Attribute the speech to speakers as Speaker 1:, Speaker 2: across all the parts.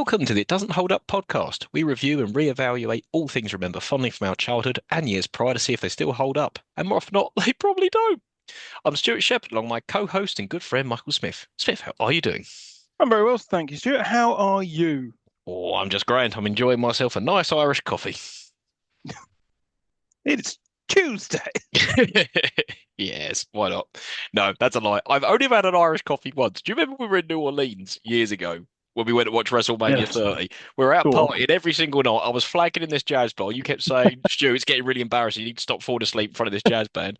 Speaker 1: Welcome to the It Doesn't Hold Up podcast. We review and reevaluate all things remember fondly from our childhood and years prior to see if they still hold up. And more often not, they probably don't. I'm Stuart Shepherd, along with my co-host and good friend Michael Smith. Smith, how are you doing?
Speaker 2: I'm very well, thank you, Stuart. How are you?
Speaker 1: Oh, I'm just grand. I'm enjoying myself a nice Irish coffee.
Speaker 2: It's Tuesday.
Speaker 1: Yes, why not? No, that's a lie. I've only had an Irish coffee once. Do you remember we were in New Orleans years ago when we went to watch WrestleMania
Speaker 2: Yes.
Speaker 1: 30? We were out
Speaker 2: Go on.
Speaker 1: partying every single night. I was flagging in this jazz bar. You kept saying, Stu, it's getting really embarrassing. You need to stop falling asleep in front of this jazz band.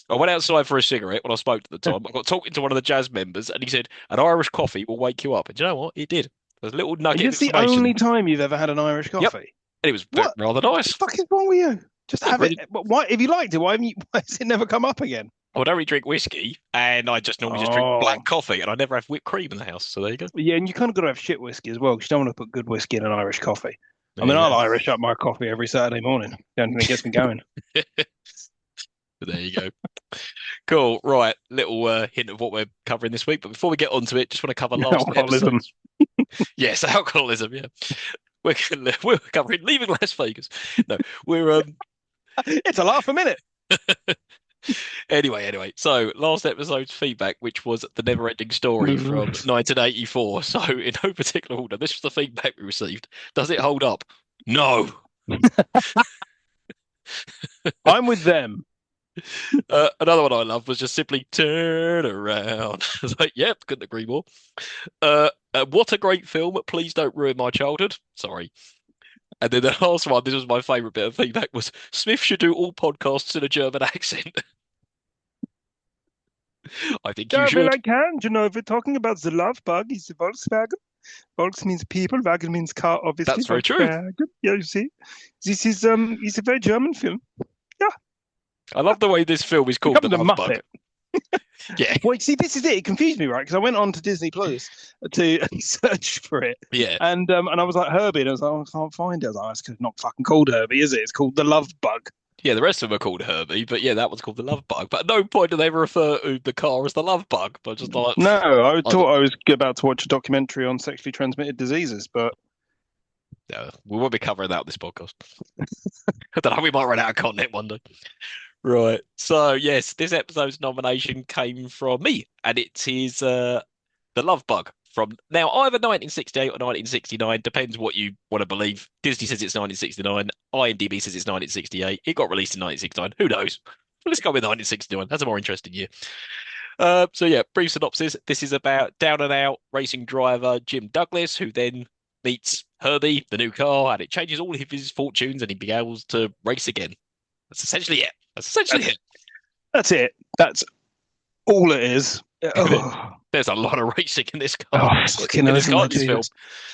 Speaker 1: I went outside for a cigarette when I spoke at the time. I got talking to one of the jazz members and he said, an Irish coffee will wake you up. And do you know what? It did. There's a little
Speaker 2: And
Speaker 1: nugget of
Speaker 2: it's the
Speaker 1: information.
Speaker 2: only time you've ever had an Irish
Speaker 1: Yep.
Speaker 2: coffee.
Speaker 1: And it was
Speaker 2: What
Speaker 1: rather nice.
Speaker 2: the fuck is wrong with you? Just
Speaker 1: I
Speaker 2: have it.
Speaker 1: really
Speaker 2: But why, if you liked it, why has it never come up again?
Speaker 1: I don't really drink whiskey, and I just normally just drink
Speaker 2: Oh,
Speaker 1: black coffee, and I never have whipped cream in the house. So there you go.
Speaker 2: yeah, and you kind of got to have shit whiskey as well, because you don't want to put good whiskey in an Irish coffee. I
Speaker 1: There
Speaker 2: mean,
Speaker 1: you
Speaker 2: I'll Irish up my coffee every Saturday morning. The only thing that gets me going.
Speaker 1: go. There you go. Cool. Right. Little hint of what we're covering this week. But before we get on to it, just want to cover last
Speaker 2: Alcoholism.
Speaker 1: episode's. Yes, alcoholism. Yeah. We're covering leaving Las Vegas. No, we're
Speaker 2: It's a laugh a minute.
Speaker 1: anyway. So last episode's feedback, which was the never-ending story from 1984. So in no particular order, this was the feedback we received. Does it hold up? No.
Speaker 2: I'm with them.
Speaker 1: Another one I love was just simply turn around. I was like, yep, couldn't agree more. What a great film. Please don't ruin my childhood. Sorry. And then the last one, this was my favourite bit of feedback, was Smith should do all podcasts in a German accent. I think you
Speaker 2: Yeah, well,
Speaker 1: should.
Speaker 2: I can. You know, if we're talking about the love bug, is the Volkswagen. Volks means people, Wagen means car, obviously.
Speaker 1: That's very true.
Speaker 2: Volkswagen. Yeah, you see. This is a very German film. Yeah,
Speaker 1: I love the way this film is called The
Speaker 2: becomes a
Speaker 1: Love Bug.
Speaker 2: Muppet.
Speaker 1: Yeah,
Speaker 2: Well, you see, this is it. It confused me, right? Because I went on to Disney Plus to search for it,
Speaker 1: yeah,
Speaker 2: and I was like Herbie, and I was like, oh, I can't find it. I was like, it's not fucking called Herbie, is it? It's called the Love Bug.
Speaker 1: yeah. The rest of them are called Herbie, but yeah, that one's called The Love Bug. But at no point do they ever refer to the car as the Love Bug. But just like,
Speaker 2: No, I
Speaker 1: I don't,
Speaker 2: thought I was about to watch a documentary on sexually transmitted diseases, but
Speaker 1: yeah, we won't be covering that on this podcast. I don't know. We might run out of content one day. Right. So yes, this episode's nomination came from me, and it is The Love Bug from now either 1968 or 1969, depends what you want to believe. Disney says it's 1969, IMDb says it's 1968. It got released in 1969. Who knows? Let's go with 1969. That's a more interesting year. So yeah, brief synopsis. This is about down and out racing driver Jim Douglas, who then meets Herbie, the new car, and it changes all of his fortunes, and he begins to race again. That's essentially it. That's essentially
Speaker 2: that's
Speaker 1: it.
Speaker 2: that's it. That's all it is. Oh,
Speaker 1: There's a lot of racing in this car.
Speaker 2: oh fucking
Speaker 1: In
Speaker 2: hell,
Speaker 1: this
Speaker 2: isn't
Speaker 1: car,
Speaker 2: there,
Speaker 1: in this film.
Speaker 2: Jesus?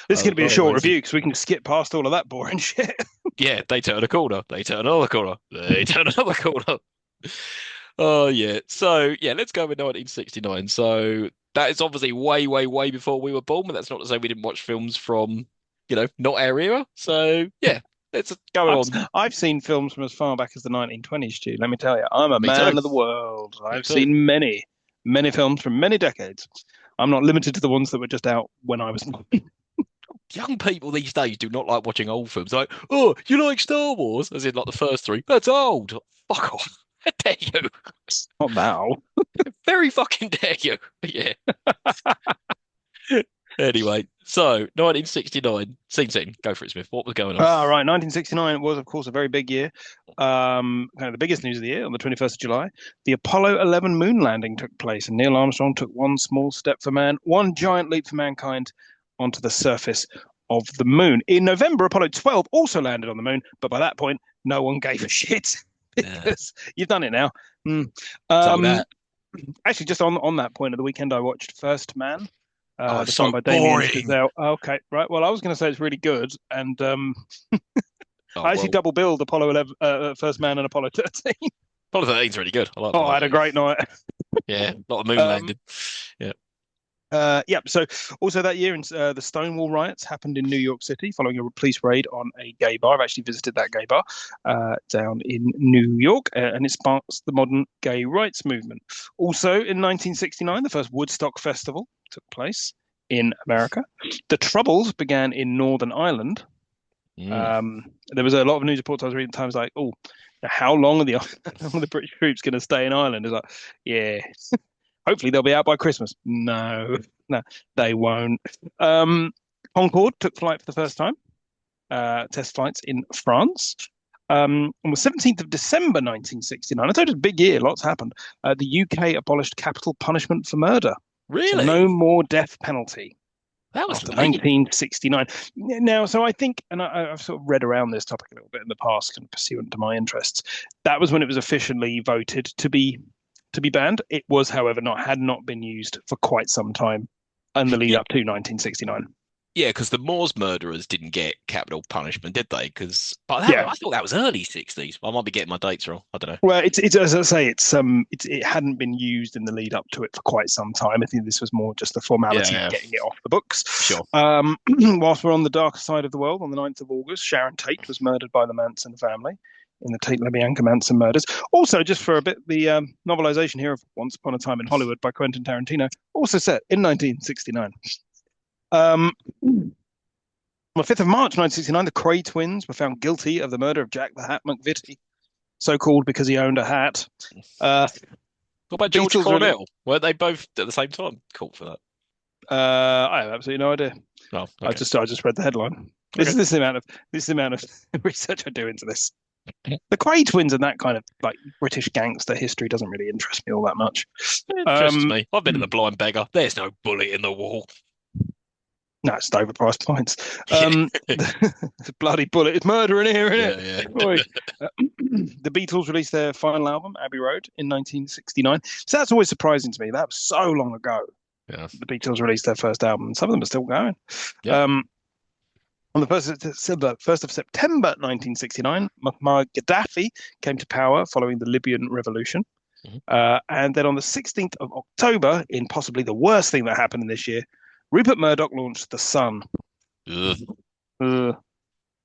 Speaker 2: This is
Speaker 1: A
Speaker 2: going to be a
Speaker 1: lot of
Speaker 2: short
Speaker 1: racing.
Speaker 2: review because we can skip past all of that boring shit.
Speaker 1: Yeah, they turn a corner. They turn another corner. They turn another corner. Oh yeah. So yeah, let's go with 1969. So that is obviously way before we were born, but that's not to say we didn't watch films from, not our era. So yeah, let's go
Speaker 2: I've,
Speaker 1: on.
Speaker 2: I've seen films from as far back as the 1920s, Stu. Let me tell you, I'm a
Speaker 1: Me too.
Speaker 2: man of the world.
Speaker 1: Me
Speaker 2: I've
Speaker 1: too.
Speaker 2: seen many films from many decades. I'm not limited to the ones that were just out when I was.
Speaker 1: Young people these days do not like watching old films. Like, oh, you like Star Wars? As in like the first three. That's old. Fuck off. How dare you?
Speaker 2: Not now.
Speaker 1: Very fucking dare you. Yeah. Anyway, so 1969, scene, go for it, Smith. What was going on?
Speaker 2: Right, 1969 was, of course, a very big year. Kind of the biggest news of the year on the 21st of July. The Apollo 11 moon landing took place, and Neil Armstrong took one small step for man, one giant leap for mankind onto the surface of the moon. In November, Apollo 12 also landed on the moon, but by that point, no one gave a shit
Speaker 1: Yeah,
Speaker 2: because you've done it now. Mm.
Speaker 1: so
Speaker 2: Um,
Speaker 1: that.
Speaker 2: Actually, just on that point, of the weekend I watched First Man,
Speaker 1: Oh,
Speaker 2: the
Speaker 1: it's
Speaker 2: song
Speaker 1: so
Speaker 2: by Damien
Speaker 1: boring.
Speaker 2: Chazelle. Okay, right. Well, I was going to say it's really good, and
Speaker 1: Oh,
Speaker 2: I actually
Speaker 1: well,
Speaker 2: double billed Apollo 11, First Man, and Apollo 13.
Speaker 1: Apollo 13's really good. I like
Speaker 2: Oh, I
Speaker 1: Apollo
Speaker 2: had a
Speaker 1: 13.
Speaker 2: great night.
Speaker 1: Yeah, a lot of moon
Speaker 2: Um,
Speaker 1: landing. Yeah.
Speaker 2: yeah. So also that year, the Stonewall riots happened in New York City following a police raid on a gay bar. I've actually visited that gay bar down in New York, and it sparks the modern gay rights movement. Also in 1969, the first Woodstock Festival took place in America. The Troubles began in Northern Ireland.
Speaker 1: Mm.
Speaker 2: There was a lot of news reports I was reading at times like, oh, how long are the how long are the British troops going to stay in Ireland? It's like, yeah, hopefully they'll be out by Christmas. No, no, they won't. Concorde took flight for the first time, test flights in France. On the 17th of December 1969, I told you it was a big year, lots happened. The UK abolished capital punishment for murder. So no
Speaker 1: Really?
Speaker 2: more death penalty
Speaker 1: That was
Speaker 2: after
Speaker 1: late.
Speaker 2: 1969. Now, so I think, and I've sort of read around this topic a little bit in the past, kind of pursuant to my interests. That was when it was officially voted to be banned. It was, however, had not been used for quite some time in the lead
Speaker 1: Yeah,
Speaker 2: up to 1969.
Speaker 1: yeah, because the Moors murderers didn't get capital punishment, did they?
Speaker 2: Yeah.
Speaker 1: I thought that was early 60s. I might be getting my dates wrong. I don't know.
Speaker 2: Well, it's as I say, it hadn't been used in the lead up to it for quite some time. I think this was more just the formality
Speaker 1: Yeah,
Speaker 2: of getting it off the books.
Speaker 1: sure.
Speaker 2: Whilst we're on the darker side of the world, on the 9th of August, Sharon Tate was murdered by the Manson family in the Tate LaBianca Manson murders. Also, just for a bit, the novelization here of Once Upon a Time in Hollywood by Quentin Tarantino, also set in 1969. Um, on the 5th of March 1969, the Kray twins were found guilty of the murder of Jack the Hat McVitie, so called because he owned a hat.
Speaker 1: What about George
Speaker 2: Beatles
Speaker 1: Cornell?
Speaker 2: really,
Speaker 1: Weren't they both at the same time caught for that?
Speaker 2: I have absolutely no idea.
Speaker 1: Oh,
Speaker 2: I
Speaker 1: okay.
Speaker 2: just read the headline.
Speaker 1: Okay.
Speaker 2: This is the amount of research I do into this. The Kray twins and that kind of like British gangster history doesn't really interest me all that much.
Speaker 1: It interests me. I've been to the Blind Beggar. There's no bullet in the wall.
Speaker 2: No, it's overpriced points.
Speaker 1: Yeah,
Speaker 2: It's a bloody bullet. It's murder in here, isn't
Speaker 1: yeah,
Speaker 2: it?
Speaker 1: yeah.
Speaker 2: Boy. The Beatles released their final album, Abbey Road, in 1969. So that's always surprising to me. That was so long ago.
Speaker 1: Yeah.
Speaker 2: The Beatles released their first album. Some of them are still going.
Speaker 1: Yeah.
Speaker 2: On the 1st of September 1969, Muammar Gaddafi came to power following the Libyan revolution.
Speaker 1: Mhm.
Speaker 2: And then on the 16th of October, in possibly the worst thing that happened in this year, Rupert Murdoch launched The Sun.
Speaker 1: Ugh.
Speaker 2: Uh,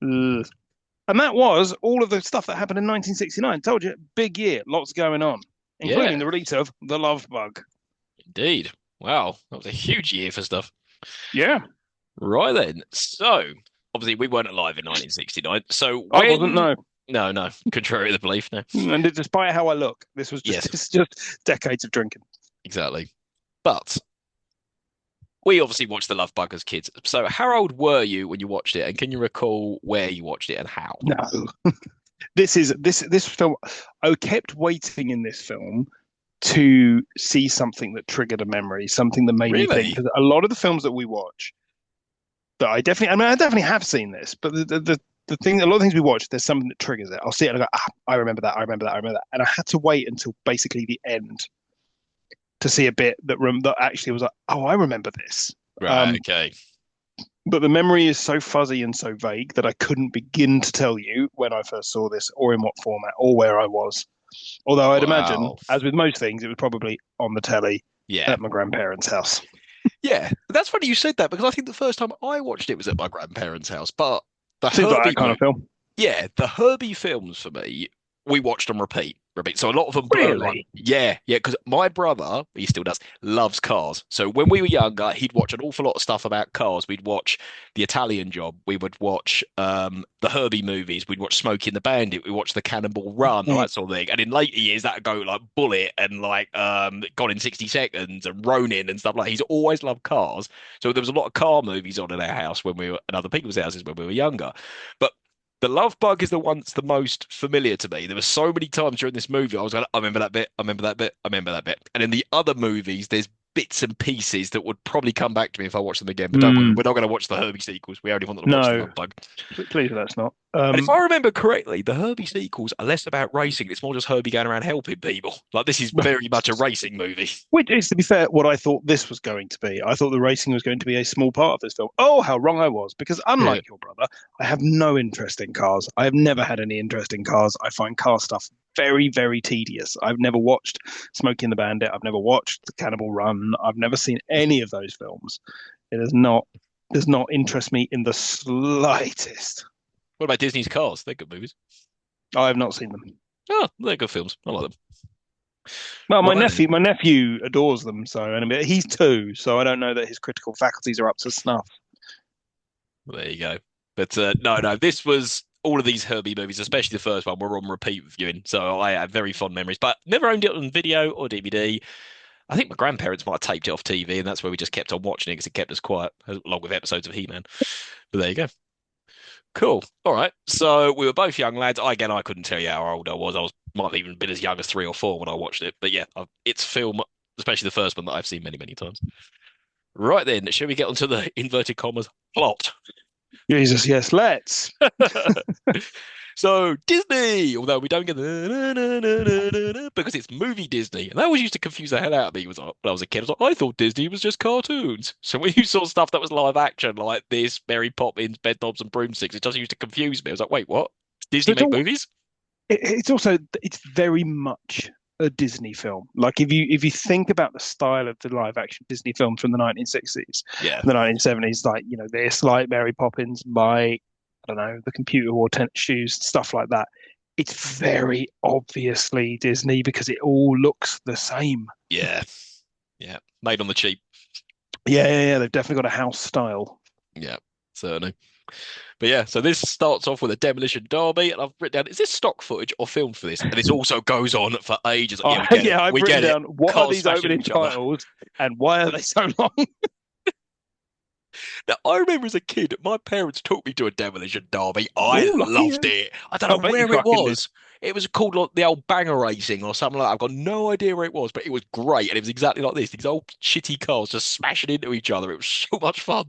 Speaker 2: uh. And that was all of the stuff that happened in 1969. Told you, big year, lots going on, including
Speaker 1: Yeah,
Speaker 2: the release of The Love Bug.
Speaker 1: indeed. Wow, that was a huge year for stuff.
Speaker 2: Yeah,
Speaker 1: Right then. So, obviously, we weren't alive in 1969. So
Speaker 2: I wasn't,
Speaker 1: when?
Speaker 2: no.
Speaker 1: No, no. Contrary to the belief, no.
Speaker 2: And despite how I look, this was
Speaker 1: Yes,
Speaker 2: just decades of drinking.
Speaker 1: exactly. But we obviously watched The Love Bug as kids. So, how old were you when you watched it, and can you recall where you watched it and how?
Speaker 2: No. This film, I kept waiting in this film to see something that triggered a memory, something that made me think.
Speaker 1: Really?
Speaker 2: Because a lot of the films that we watch, that I definitely have seen this, but the thing, a lot of things we watch, there's something that triggers it. I'll see it and I go, I remember that, I remember that, I remember that, and I had to wait until basically the end to see a bit that actually was like, oh, I remember this.
Speaker 1: Right, okay.
Speaker 2: But the memory is so fuzzy and so vague that I couldn't begin to tell you when I first saw this or in what format or where I was. Although I'd imagine,
Speaker 1: Wow.
Speaker 2: as with most things, it was probably on the telly
Speaker 1: Yeah.
Speaker 2: at my grandparents' house.
Speaker 1: Yeah. That's funny you said that because I think the first time I watched it was at my grandparents' house. But the
Speaker 2: Seems like
Speaker 1: Herbie
Speaker 2: that kind of film.
Speaker 1: Yeah, the Herbie films for me, we watched on repeat. So a lot of them were like,
Speaker 2: Really?
Speaker 1: yeah, because my brother, he still does, loves cars. So when we were younger, he'd watch an awful lot of stuff about cars. We'd watch The Italian Job. We would watch the Herbie movies. We'd watch Smokey and the Bandit. We watched The Cannonball Run, all that sort of thing. And in later years, that'd go like Bullet and like Gone in 60 Seconds and Ronin and stuff like that. He's always loved cars. So there was a lot of car movies on in our house when we were, and other people's houses when we were younger. But the Love Bug is the one that's the most familiar to me. There were so many times during this movie I was like, I remember that bit, I remember that bit, I remember that bit. And in the other movies, there's bits and pieces that would probably come back to me if I watched them again. But don't worry, we're not going to watch the Herbie sequels. We only want to watch the
Speaker 2: No,
Speaker 1: Love Bug.
Speaker 2: please, that's not.
Speaker 1: And if I remember correctly, the Herbie sequels are less about racing. It's more just Herbie going around helping people. Like this is very much a racing movie.
Speaker 2: Which is, to be fair, what I thought this was going to be. I thought the racing was going to be a small part of this film. Oh, how wrong I was. Because unlike your brother, I have no interest in cars. I have never had any interest in cars. I find car stuff very, very tedious. I've never watched Smokey and the Bandit. I've never watched The Cannibal Run. I've never seen any of those films. It does not interest me in the slightest.
Speaker 1: What about Disney's Cars? They're good movies.
Speaker 2: I have not seen them.
Speaker 1: Oh, they're good films. I like them.
Speaker 2: Well, my
Speaker 1: Right then.
Speaker 2: nephew adores them. So, and he's 2, so I don't know that his critical faculties are up to snuff.
Speaker 1: Well, there you go. But no, this was all of these Herbie movies, especially the first one, were on repeat viewing. So I have very fond memories, but never owned it on video or DVD. I think my grandparents might have taped it off TV, and that's where we just kept on watching it because it kept us quiet, along with episodes of He-Man. But there you go. Cool. All right. So we were both young lads. I couldn't tell you how old I was. I was might have even been as young as 3 or 4 when I watched it. But yeah, it's film, especially the first one that I've seen many, many times. Right then, shall we get onto the inverted commas plot?
Speaker 2: Jesus, yes, let's.
Speaker 1: So Disney, although we don't get the because it's movie Disney, and that always used to confuse the hell out of me. Was when I was a kid, I was like, I thought Disney was just cartoons. So when you saw stuff that was live action, like this, Mary Poppins, Bedknobs and Broomsticks, it just used to confuse me. I was like, wait, what?
Speaker 2: So
Speaker 1: Disney make movies?
Speaker 2: it's also it's very much a Disney film. Like if you think about the style of the live action Disney films from the 1960s,
Speaker 1: Yeah,
Speaker 2: the 1970s, like this, like Mary Poppins, Mike, I don't know, the computer wore tennis shoes, stuff like that. It's very obviously Disney because it all looks the same.
Speaker 1: yeah, yeah. Made on the cheap.
Speaker 2: Yeah. They've definitely got a house style.
Speaker 1: Yeah, certainly. But yeah, so this starts off with a demolition derby, and I've written down, is this stock footage or filmed for this? And this also goes on for ages. Like, yeah, we get it.
Speaker 2: Yeah, I've
Speaker 1: We
Speaker 2: written
Speaker 1: get it.
Speaker 2: down what are
Speaker 1: Cars
Speaker 2: these
Speaker 1: smashing
Speaker 2: opening
Speaker 1: each other.
Speaker 2: titles and why are they so long?
Speaker 1: Now, I remember as a kid, my parents took me to a demolition derby. I
Speaker 2: Oh, lucky
Speaker 1: loved
Speaker 2: you.
Speaker 1: it. I don't
Speaker 2: I
Speaker 1: know
Speaker 2: bet you
Speaker 1: where it
Speaker 2: fucking did.
Speaker 1: was. It was called like the old Banger Racing or something like that. I've got no idea where it was, but it was great. And it was exactly like this. These old shitty cars just smashing into each other. It was so much fun.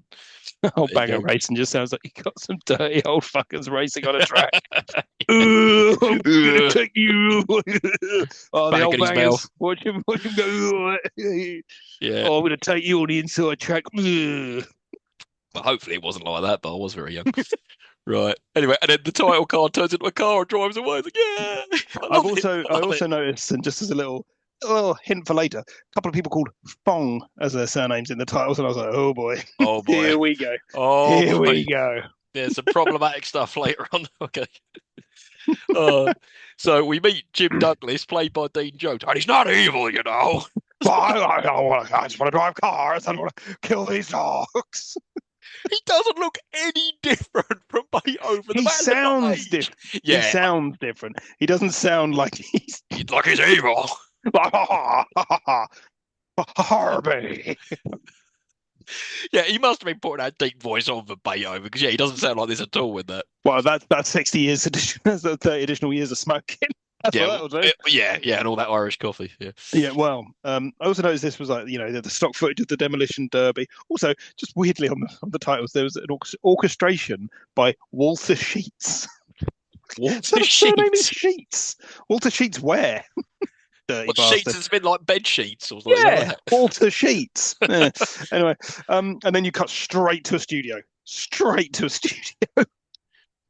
Speaker 2: Oh,
Speaker 1: There you
Speaker 2: banger
Speaker 1: go.
Speaker 2: racing just sounds like you got some dirty old fuckers racing on a track. I'm gonna
Speaker 1: Ugh,
Speaker 2: take you. Oh, the
Speaker 1: back
Speaker 2: old
Speaker 1: in his mouth.
Speaker 2: bangers. Watch him go.
Speaker 1: Yeah.
Speaker 2: Oh, I'm gonna take you on the inside track. Ugh.
Speaker 1: Well, hopefully it wasn't like that, but I was very young. Right. Anyway, and then the title card turns into a car and drives away. It's like, yeah, I love it.
Speaker 2: I
Speaker 1: I love it.
Speaker 2: also noticed, and just as a little hint for later, a couple of people called Fong as their surnames in the titles, and I was like, oh boy,
Speaker 1: Oh boy.
Speaker 2: here we go,
Speaker 1: Oh
Speaker 2: here
Speaker 1: boy.
Speaker 2: we go.
Speaker 1: There's some problematic stuff later on. Okay. Uh, so we meet Jim Douglas, played by Dean Jones, and he's not evil, you know.
Speaker 2: I just want to drive cars. I don't want to kill these dogs.
Speaker 1: He doesn't look any different from Beethoven, the
Speaker 2: He
Speaker 1: man's never
Speaker 2: sounds
Speaker 1: aged.
Speaker 2: different. He
Speaker 1: Yeah,
Speaker 2: sounds different. He doesn't sound like he's
Speaker 1: he's like he's evil.
Speaker 2: Harvey.
Speaker 1: Yeah, he must have been putting that deep voice on for Beethoven because yeah, he doesn't sound like this at all with that.
Speaker 2: Well, that's 60 years addition. That's 30 additional years of smoking. That's what
Speaker 1: Yeah,
Speaker 2: that will do.
Speaker 1: yeah, and all that Irish coffee. Yeah.
Speaker 2: Yeah, well, I also noticed this was like the stock footage of the demolition derby. Also, just weirdly on the titles, there was an orchestration by Walter Sheets.
Speaker 1: Walter
Speaker 2: Surname is
Speaker 1: Sheets.
Speaker 2: Sheets. Walter Sheets where? Dirty
Speaker 1: What sheets
Speaker 2: bastard.
Speaker 1: has been like bed sheets or something like
Speaker 2: Yeah,
Speaker 1: that.
Speaker 2: Walter Sheets. Yeah. Anyway, and then you cut straight to a studio. Straight to a studio.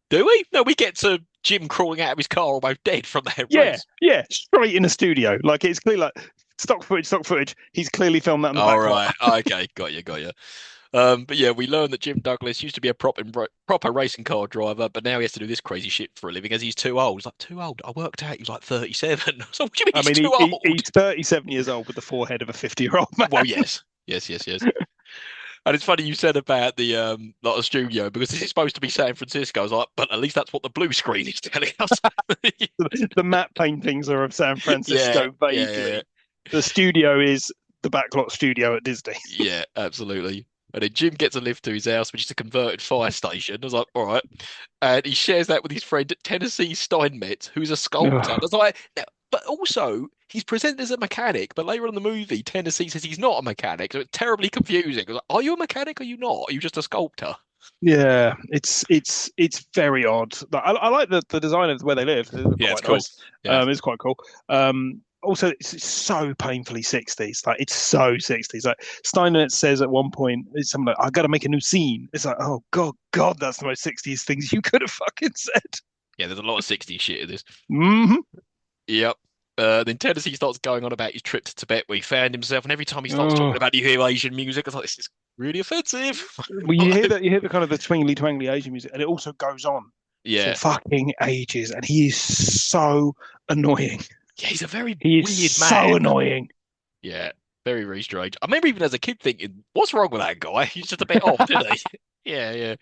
Speaker 1: Do we? No, we get to Jim crawling out of his car almost dead from the
Speaker 2: Yeah,
Speaker 1: race.
Speaker 2: yeah, straight in a studio. Like it's clearly like stock footage, stock footage. He's clearly filmed that in the
Speaker 1: All
Speaker 2: back lot.
Speaker 1: right. Okay. Got you. Got you. But yeah, we learned that Jim Douglas used to be a proper racing car driver, but now he has to do this crazy shit for a living as he's too old. He's like, too old. I worked out he was like 37. So what do you mean
Speaker 2: I
Speaker 1: he's
Speaker 2: mean,
Speaker 1: too old?
Speaker 2: he's 37 years old with the forehead of a 50-year-old man.
Speaker 1: Well, yes. Yes. And it's funny you said about the like a studio because this is supposed to be San Francisco. I was like, but at least that's what the blue screen is telling us.
Speaker 2: The matte paintings are of San
Speaker 1: Yeah,
Speaker 2: Francisco
Speaker 1: yeah.
Speaker 2: vaguely. The studio is the backlot studio at Disney.
Speaker 1: Yeah, absolutely. And then Jim gets a lift to his house, which is a converted fire station. I was like, all right. And he shares that with his friend Tennessee Steinmetz, who's a sculptor. I
Speaker 2: Ugh.
Speaker 1: was like, no, but also he's presented as a mechanic, but later on in the movie, Tennessee says he's not a mechanic. So it's terribly confusing. I was like, are you a mechanic? Or are you not? Are you just a sculptor?
Speaker 2: Yeah, it's very odd. I like the design of where they live. It's
Speaker 1: Yeah, it's
Speaker 2: quite
Speaker 1: cool.
Speaker 2: nice.
Speaker 1: Yeah.
Speaker 2: It's quite cool. Also, it's so painfully 60s. Like it's so 60s. Like Steinmetz says at one point, it's something like, "I got to make a new scene." It's like, oh God, that's the most 60s things you could have fucking said.
Speaker 1: Yeah, there's a lot of 60s shit in this.
Speaker 2: Hmm.
Speaker 1: Yep. Then Tennessee starts going on about his trip to Tibet where he found himself, and every time he starts talking
Speaker 2: Oh,
Speaker 1: about you hear Asian music, I thought this is really offensive.
Speaker 2: well, you hear the kind of the twingly twangly Asian music, and it also goes on for
Speaker 1: Yeah,
Speaker 2: fucking ages, and he is so annoying.
Speaker 1: Yeah, he's a very
Speaker 2: He is
Speaker 1: weird
Speaker 2: so
Speaker 1: man.
Speaker 2: annoying.
Speaker 1: Yeah, very, very strange. I remember even as a kid thinking, what's wrong with that guy? He's just a bit odd, isn't he? Yeah, yeah.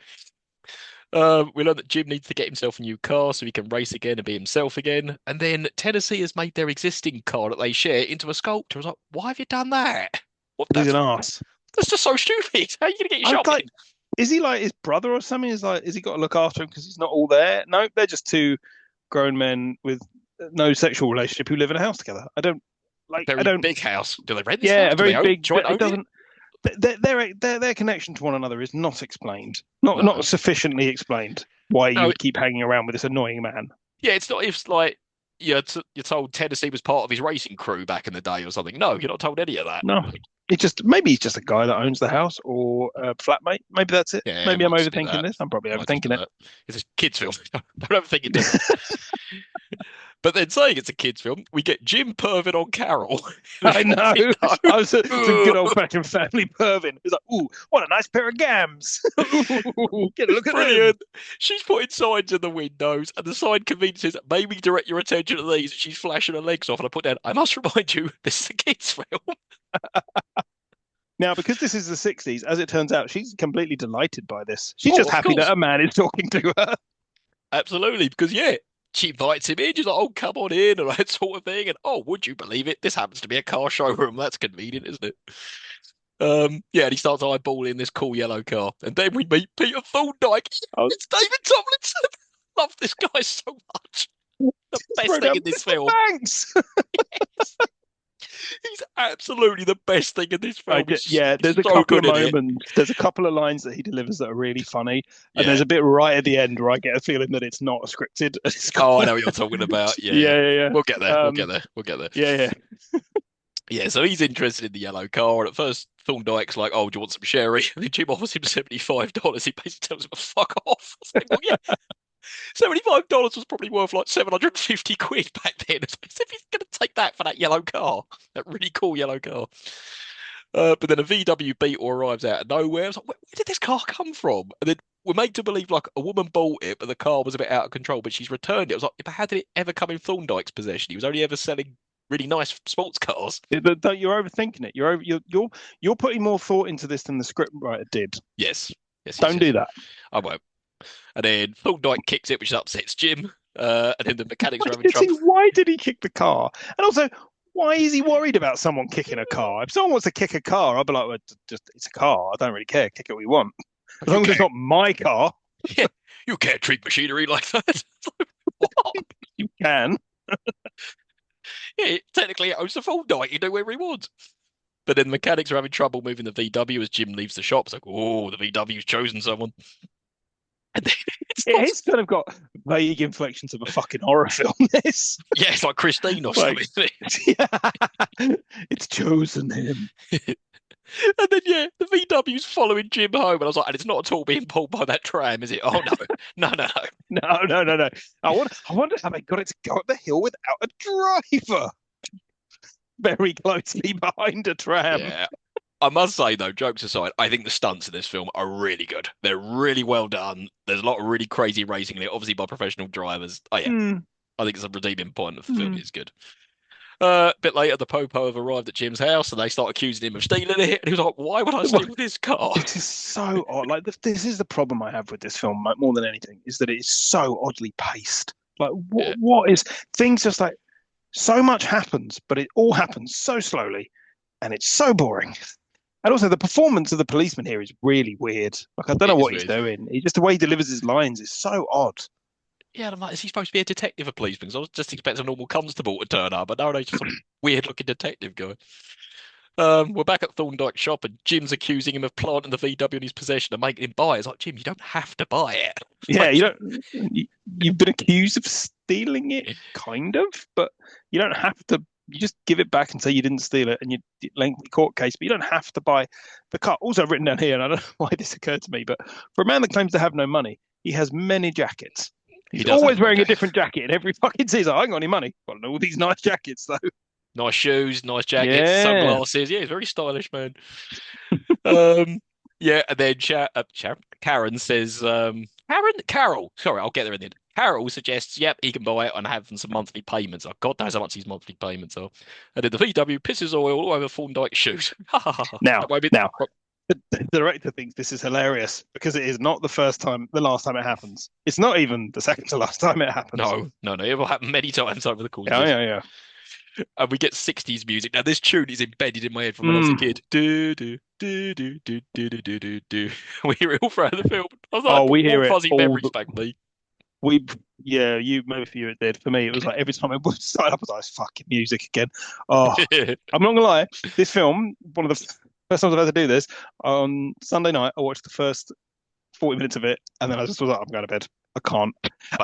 Speaker 1: We learned that Jim needs to get himself a new car so he can race again and be himself again. And then Tennessee has made their existing car that they share into a sculptor. I was like, why have you done that? What?
Speaker 2: He's an ass.
Speaker 1: That's just so stupid. How are you gonna get your
Speaker 2: I
Speaker 1: shop
Speaker 2: like.
Speaker 1: in?
Speaker 2: Is he like his brother or something? Is like, is he got to look after him because he's not all there? No, they're just two grown men with no sexual relationship who live in a house together. I don't like. I
Speaker 1: Very
Speaker 2: don't.
Speaker 1: big house. Do they rent this
Speaker 2: Yeah,
Speaker 1: house?
Speaker 2: a
Speaker 1: Do
Speaker 2: very
Speaker 1: they own
Speaker 2: big.
Speaker 1: joint
Speaker 2: It
Speaker 1: own it?
Speaker 2: doesn't. Their connection to one another is not explained. Not
Speaker 1: No.
Speaker 2: sufficiently explained. Why you
Speaker 1: No.
Speaker 2: would keep hanging around with this annoying man?
Speaker 1: Yeah, it's not if like you're told Tennessee was part of his racing crew back in the day or something. No, you're not told any of that.
Speaker 2: No, it's just maybe he's just a guy that owns the house or a flatmate. Maybe that's it.
Speaker 1: Yeah, it
Speaker 2: Maybe I'm
Speaker 1: might just be
Speaker 2: overthinking
Speaker 1: that.
Speaker 2: this. I'm probably
Speaker 1: Might just be
Speaker 2: overthinking it.
Speaker 1: that. It's a kids' film. Don't ever think it does. But then saying it's a kids' film, we get Jim perving on Carol.
Speaker 2: I know. I was some good
Speaker 1: Ugh.
Speaker 2: old-fashioned family perving. It's like, ooh, what a nice pair of gams. Ooh, get a look at them.
Speaker 1: Brilliant. She's putting signs in the windows, and the sign convinces maybe direct your attention to these. She's flashing her legs off, and I put down, I must remind you, this is a kids' film.
Speaker 2: Now, because this is the 60s, as it turns out, she's completely delighted by this. She's
Speaker 1: Oh,
Speaker 2: just
Speaker 1: of
Speaker 2: happy
Speaker 1: course.
Speaker 2: that a man is talking to her.
Speaker 1: Absolutely, because yeah, she invites him in. She's like, "Oh, come on in," and that sort of thing. And oh, would you believe it? This happens to be a car showroom. That's convenient, isn't it? Yeah, and he starts eyeballing this cool yellow car, and then we meet Peter Thorndike.
Speaker 2: I
Speaker 1: It's David Tomlinson. Love this guy so much. The best
Speaker 2: wrote
Speaker 1: thing
Speaker 2: down
Speaker 1: in this
Speaker 2: Mr.
Speaker 1: film.
Speaker 2: Banks.
Speaker 1: He's absolutely the best thing in this film.
Speaker 2: Yeah, there's a
Speaker 1: so
Speaker 2: couple of
Speaker 1: good in it.
Speaker 2: moments. There's a couple of lines that he delivers that are really funny, and
Speaker 1: Yeah.
Speaker 2: there's a bit right at the end where I get a feeling that it's not scripted. It's
Speaker 1: Oh, I know what you're talking about. Yeah, yeah.
Speaker 2: yeah.
Speaker 1: We'll get there. We'll
Speaker 2: Um,
Speaker 1: get there. We'll get there.
Speaker 2: yeah.
Speaker 1: Yeah, so he's interested in the yellow car, and at first Thorndyke's like, "Oh, do you want some sherry?" And then Jim offers him $75. He basically tells him to fuck off. I was like, well, yeah, $75 was probably worth like 750 quid back then. As if he's going to take that for that yellow car, that really cool yellow car. But then a VW Beetle arrives out of nowhere. I was like, where did this car come from? And then we're made to believe like a woman bought it, but the car was a bit out of control, but she's returned it. I was like, but how did it ever come in Thorndyke's possession? He was only ever selling really nice sports cars.
Speaker 2: You're overthinking it. You're putting more thought into this than the scriptwriter did.
Speaker 1: Yes. Yes,
Speaker 2: Don't do that.
Speaker 1: I won't. And then Thorndyke kicks it, which upsets Jim. And then the mechanics are having trouble.
Speaker 2: Why did he kick the car? And also, why is he worried about someone kicking a car? If someone wants to kick a car, I'd be like, well, just it's a car. I don't really care. Kick it what you want. As long as it's not my car,
Speaker 1: Yeah, you can't treat machinery like that. What?
Speaker 2: you can.
Speaker 1: Yeah, technically it owns the Thorndyke. You do whatever he wants. But then the mechanics are having trouble moving the VW as Jim leaves the shop. It's like, oh, the VW's chosen someone. And then
Speaker 2: It's kind of got vague inflections of a fucking horror film. This,
Speaker 1: yeah, it's like Christine or
Speaker 2: Like-
Speaker 1: something.
Speaker 2: yeah, it's chosen him.
Speaker 1: And then yeah, the VW's following Jim home, and I was like, and it's not at all being pulled by that tram, is it? Oh no, no.
Speaker 2: No. I wonder how they got it to go up the hill without a driver. Very closely behind a tram.
Speaker 1: Yeah. I must say though, jokes aside, I think the stunts in this film are really good. They're really well done. There's a lot of really crazy racing in it, obviously by professional drivers. Oh yeah,
Speaker 2: Hmm.
Speaker 1: I think it's a redeeming point of the film. It's good. A bit later, the Popo have arrived at Jim's house, and they start accusing him of stealing it. And he was like, "Why would I steal this car?"
Speaker 2: This is so odd. Like this is the problem I have with this film, like, more than anything, is that it is so oddly paced. Like
Speaker 1: Yeah.
Speaker 2: what is things just like so much happens, but it all happens so slowly, and it's so boring. And also, the performance of the policeman here is really weird. Like I don't know
Speaker 1: It is
Speaker 2: what he's
Speaker 1: weird.
Speaker 2: doing. He just the way he delivers his lines is so odd.
Speaker 1: Yeah, and I'm like, is he supposed to be a detective or policeman? Because I was just expecting a normal constable to turn up, but no, he's just some weird-looking detective guy. We're back at Thorndyke's shop, and Jim's accusing him of planting the VW in his possession and making him buy it. It's like, Jim, you don't have to buy it.
Speaker 2: Yeah,
Speaker 1: Like,
Speaker 2: you don't. You've been accused of stealing it, kind of, but you don't have to. You just give it back and say you didn't steal it, and you lengthy court case. But you don't have to buy the car. Also, I've written down here, and I don't know why this occurred to me, but for a man that claims to have no money, he has many jackets.
Speaker 1: He
Speaker 2: He's
Speaker 1: does
Speaker 2: always
Speaker 1: have
Speaker 2: wearing a
Speaker 1: money.
Speaker 2: different jacket in every fucking season. I ain't got any money. Got all these nice jackets though.
Speaker 1: Nice shoes, nice jackets,
Speaker 2: Yeah.
Speaker 1: sunglasses. Yeah, he's very stylish, man. Yeah, and then Karen says, Carol. Sorry, I'll get there in the end. Carol suggests, yep, he can buy it and have some monthly payments. Oh, God knows how much these monthly payments are. And then the VW pisses oil all over Thorndyke's shoes.
Speaker 2: Now,
Speaker 1: That won't be.
Speaker 2: now, the director thinks this is hilarious because it is not the last time it happens. It's not even the second to last time it happens.
Speaker 1: No. It will happen many times over the course of
Speaker 2: Yeah,
Speaker 1: this.
Speaker 2: yeah, yeah.
Speaker 1: And we get 60s music. Now, this tune is embedded in my head from when I was a kid. Do, do, do, do, do, do, do, do, do, do. We hear it all throughout the film. I was like,
Speaker 2: Oh, we hear
Speaker 1: all
Speaker 2: it
Speaker 1: fuzzy
Speaker 2: all
Speaker 1: memories back me.
Speaker 2: we yeah, you maybe for you it did. For me, it was like every time it would start up, I was like, "It's fucking music again." Oh, I'm not gonna lie. This film, one of the first times I've had to do this, on Sunday night, I watched the first 40 minutes of it, and then I just was like, "I'm going to bed. I can't."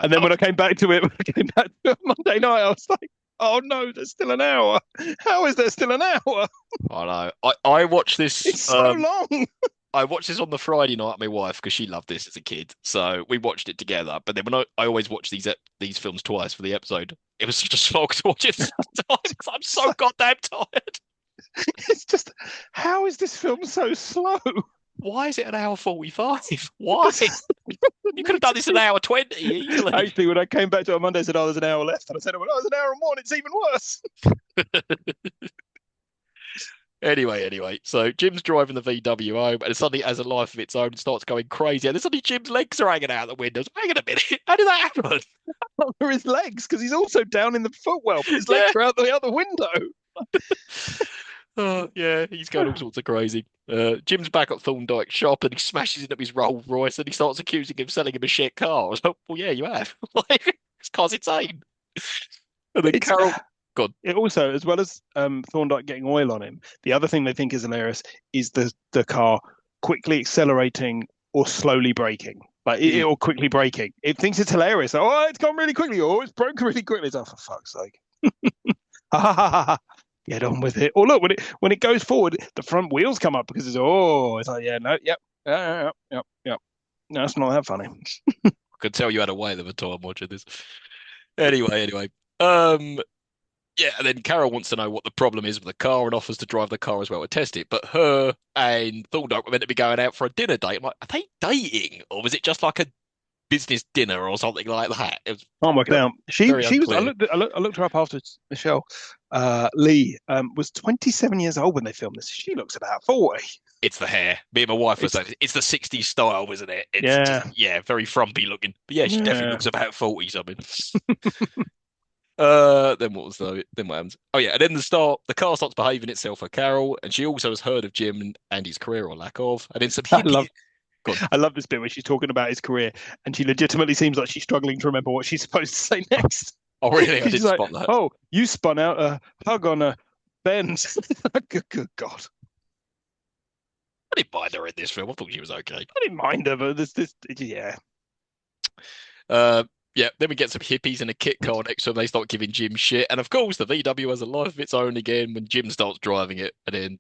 Speaker 2: And then when I came back to it, Monday night, I was like, "Oh no, there's still an hour. How is there still an hour?
Speaker 1: I know. I watched this.
Speaker 2: It's so long."
Speaker 1: I watched this on the Friday night with my wife because she loved this as a kid. So we watched it together. But then when I always watch these films twice for the episode, it was such a slog to watch it time because I'm so goddamn tired.
Speaker 2: It's just, how is this film so slow?
Speaker 1: Why is it an hour 45? Why? You could have done this an hour 20 easily.
Speaker 2: Actually, when I came back to it on Monday, I said, "Oh, there's an hour left," and I said, "Oh, there's an hour and one. It's even worse."
Speaker 1: Anyway, so Jim's driving the VW home and it suddenly has a life of its own and starts going crazy. And then suddenly Jim's legs are hanging out the windows. Hang on a minute. How did that happen?
Speaker 2: Under his legs, because he's also down in the footwell, but his legs are out the other window.
Speaker 1: Oh, yeah, he's going all sorts of crazy. Jim's back at Thorndyke's shop and he smashes into his Rolls Royce and he starts accusing him of selling him a shit car. I was like, well, yeah, you have. Like, this car's insane. And then
Speaker 2: It's,
Speaker 1: Carol, God,
Speaker 2: it also, as well as Thorndyke getting oil on him, the other thing they think is hilarious is the car quickly accelerating or slowly braking. Like or quickly braking. It thinks it's hilarious. Oh, it's gone really quickly. Oh, it's broken really quickly. It's, oh, for fuck's sake. Get on with it. Or look, when it goes forward, the front wheels come up because it's like, yeah, no, yep. No, it's not that funny.
Speaker 1: I could tell you had a whale of a time watching this. Anyway. Um, Yeah, and then Carol wants to know what the problem is with the car and offers to drive the car as well to test it. But her and Thorndyke were meant to be going out for a dinner date. I'm like, are they dating? Or was it just like a business dinner or something like that? It was
Speaker 2: Can't work it out. She
Speaker 1: very
Speaker 2: was.
Speaker 1: unclear.
Speaker 2: I looked her up after Michelle Lee was 27 years old when they filmed this. She looks about 40.
Speaker 1: It's the hair. Me and my wife were saying it's the 60s style, isn't it? It's
Speaker 2: Yeah.
Speaker 1: just, yeah, very frumpy looking. But yeah, she definitely
Speaker 2: Yeah.
Speaker 1: looks about 40 something. Then what happens? Oh yeah, and then the car starts behaving itself for Carol, and she also has heard of Jim and his career or lack of, and then some hippie.
Speaker 2: I love this bit where she's talking about his career, and she legitimately seems like she's struggling to remember what she's supposed to say next.
Speaker 1: Oh really? I
Speaker 2: She's
Speaker 1: did
Speaker 2: like,
Speaker 1: spot that.
Speaker 2: "Oh, you spun out a hug on a Benz." Good God.
Speaker 1: I didn't mind her in this film. I thought she was okay.
Speaker 2: I didn't mind her, but yeah.
Speaker 1: Yeah, then we get some hippies in a kit car next to them. They start giving Jim shit. And of course, the VW has a life of its own again when Jim starts driving it. And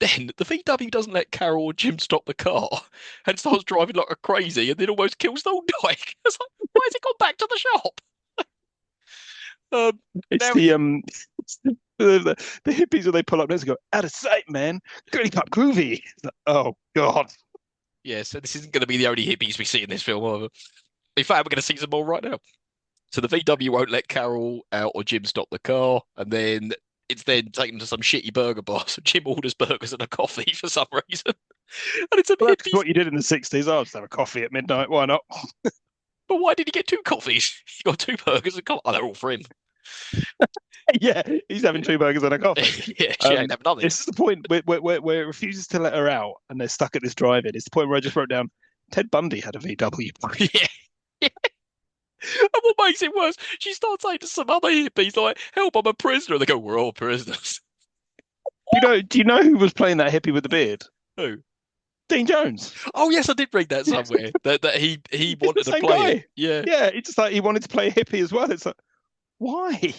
Speaker 1: then the VW doesn't let Carol or Jim stop the car and starts driving like a crazy and then almost kills Thorndyke. It's like, why has he gone back to the shop?
Speaker 2: It's
Speaker 1: now-
Speaker 2: the hippies when they pull up next and go, "Out of sight, man. Goody pop groovy." It's like, oh God.
Speaker 1: Yeah, so this isn't going to be the only hippies we see in this film either. In fact, we're going to see some more right now. So the VW won't let Carol out or Jim stop the car, and then it's then taken to some shitty burger bar. So Jim orders burgers and a coffee for some reason. And it's a
Speaker 2: Well, that's
Speaker 1: hippies.
Speaker 2: what you did in the 60s. I'll just have a coffee at midnight. Why not?
Speaker 1: But why did he get two coffees? He got two burgers and coffee. Oh, they're all for him.
Speaker 2: Yeah, he's having two burgers and a coffee.
Speaker 1: Yeah, she ain't having nothing.
Speaker 2: This is the point where it refuses to let her out and they're stuck at this drive-in. It's the point where I just wrote down, Ted Bundy had a VW.
Speaker 1: Yeah. And what makes it worse, she starts saying to some other hippies, like, help, I'm a prisoner. And they go, we're all prisoners.
Speaker 2: Do you know who was playing that hippie with the beard?
Speaker 1: Who?
Speaker 2: Dean Jones.
Speaker 1: Oh, yes, I did read that somewhere. that he wanted to
Speaker 2: same
Speaker 1: play
Speaker 2: guy.
Speaker 1: it. Yeah.
Speaker 2: Yeah, it's just like he wanted to play a hippie as well. It's like, why?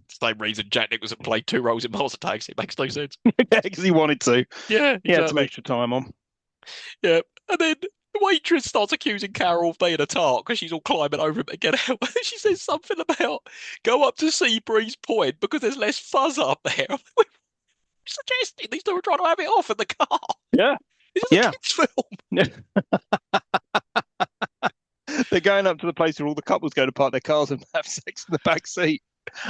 Speaker 1: Same reason Jack Nicholson played two roles in Mars Attacks. It makes no sense.
Speaker 2: Because he wanted to.
Speaker 1: Yeah,
Speaker 2: He had some
Speaker 1: exactly.
Speaker 2: extra time on.
Speaker 1: Yeah. And then the waitress starts accusing Carol of being a tart because she's all climbing over him to get out. She says something about go up to Seabreeze Point because there's less fuzz up there. We're suggesting these two are trying to have it off in the car.
Speaker 2: Yeah.
Speaker 1: This is
Speaker 2: Yeah.
Speaker 1: a kid's film.
Speaker 2: They're going up to the place where all the couples go to park their cars and have sex in the back seat.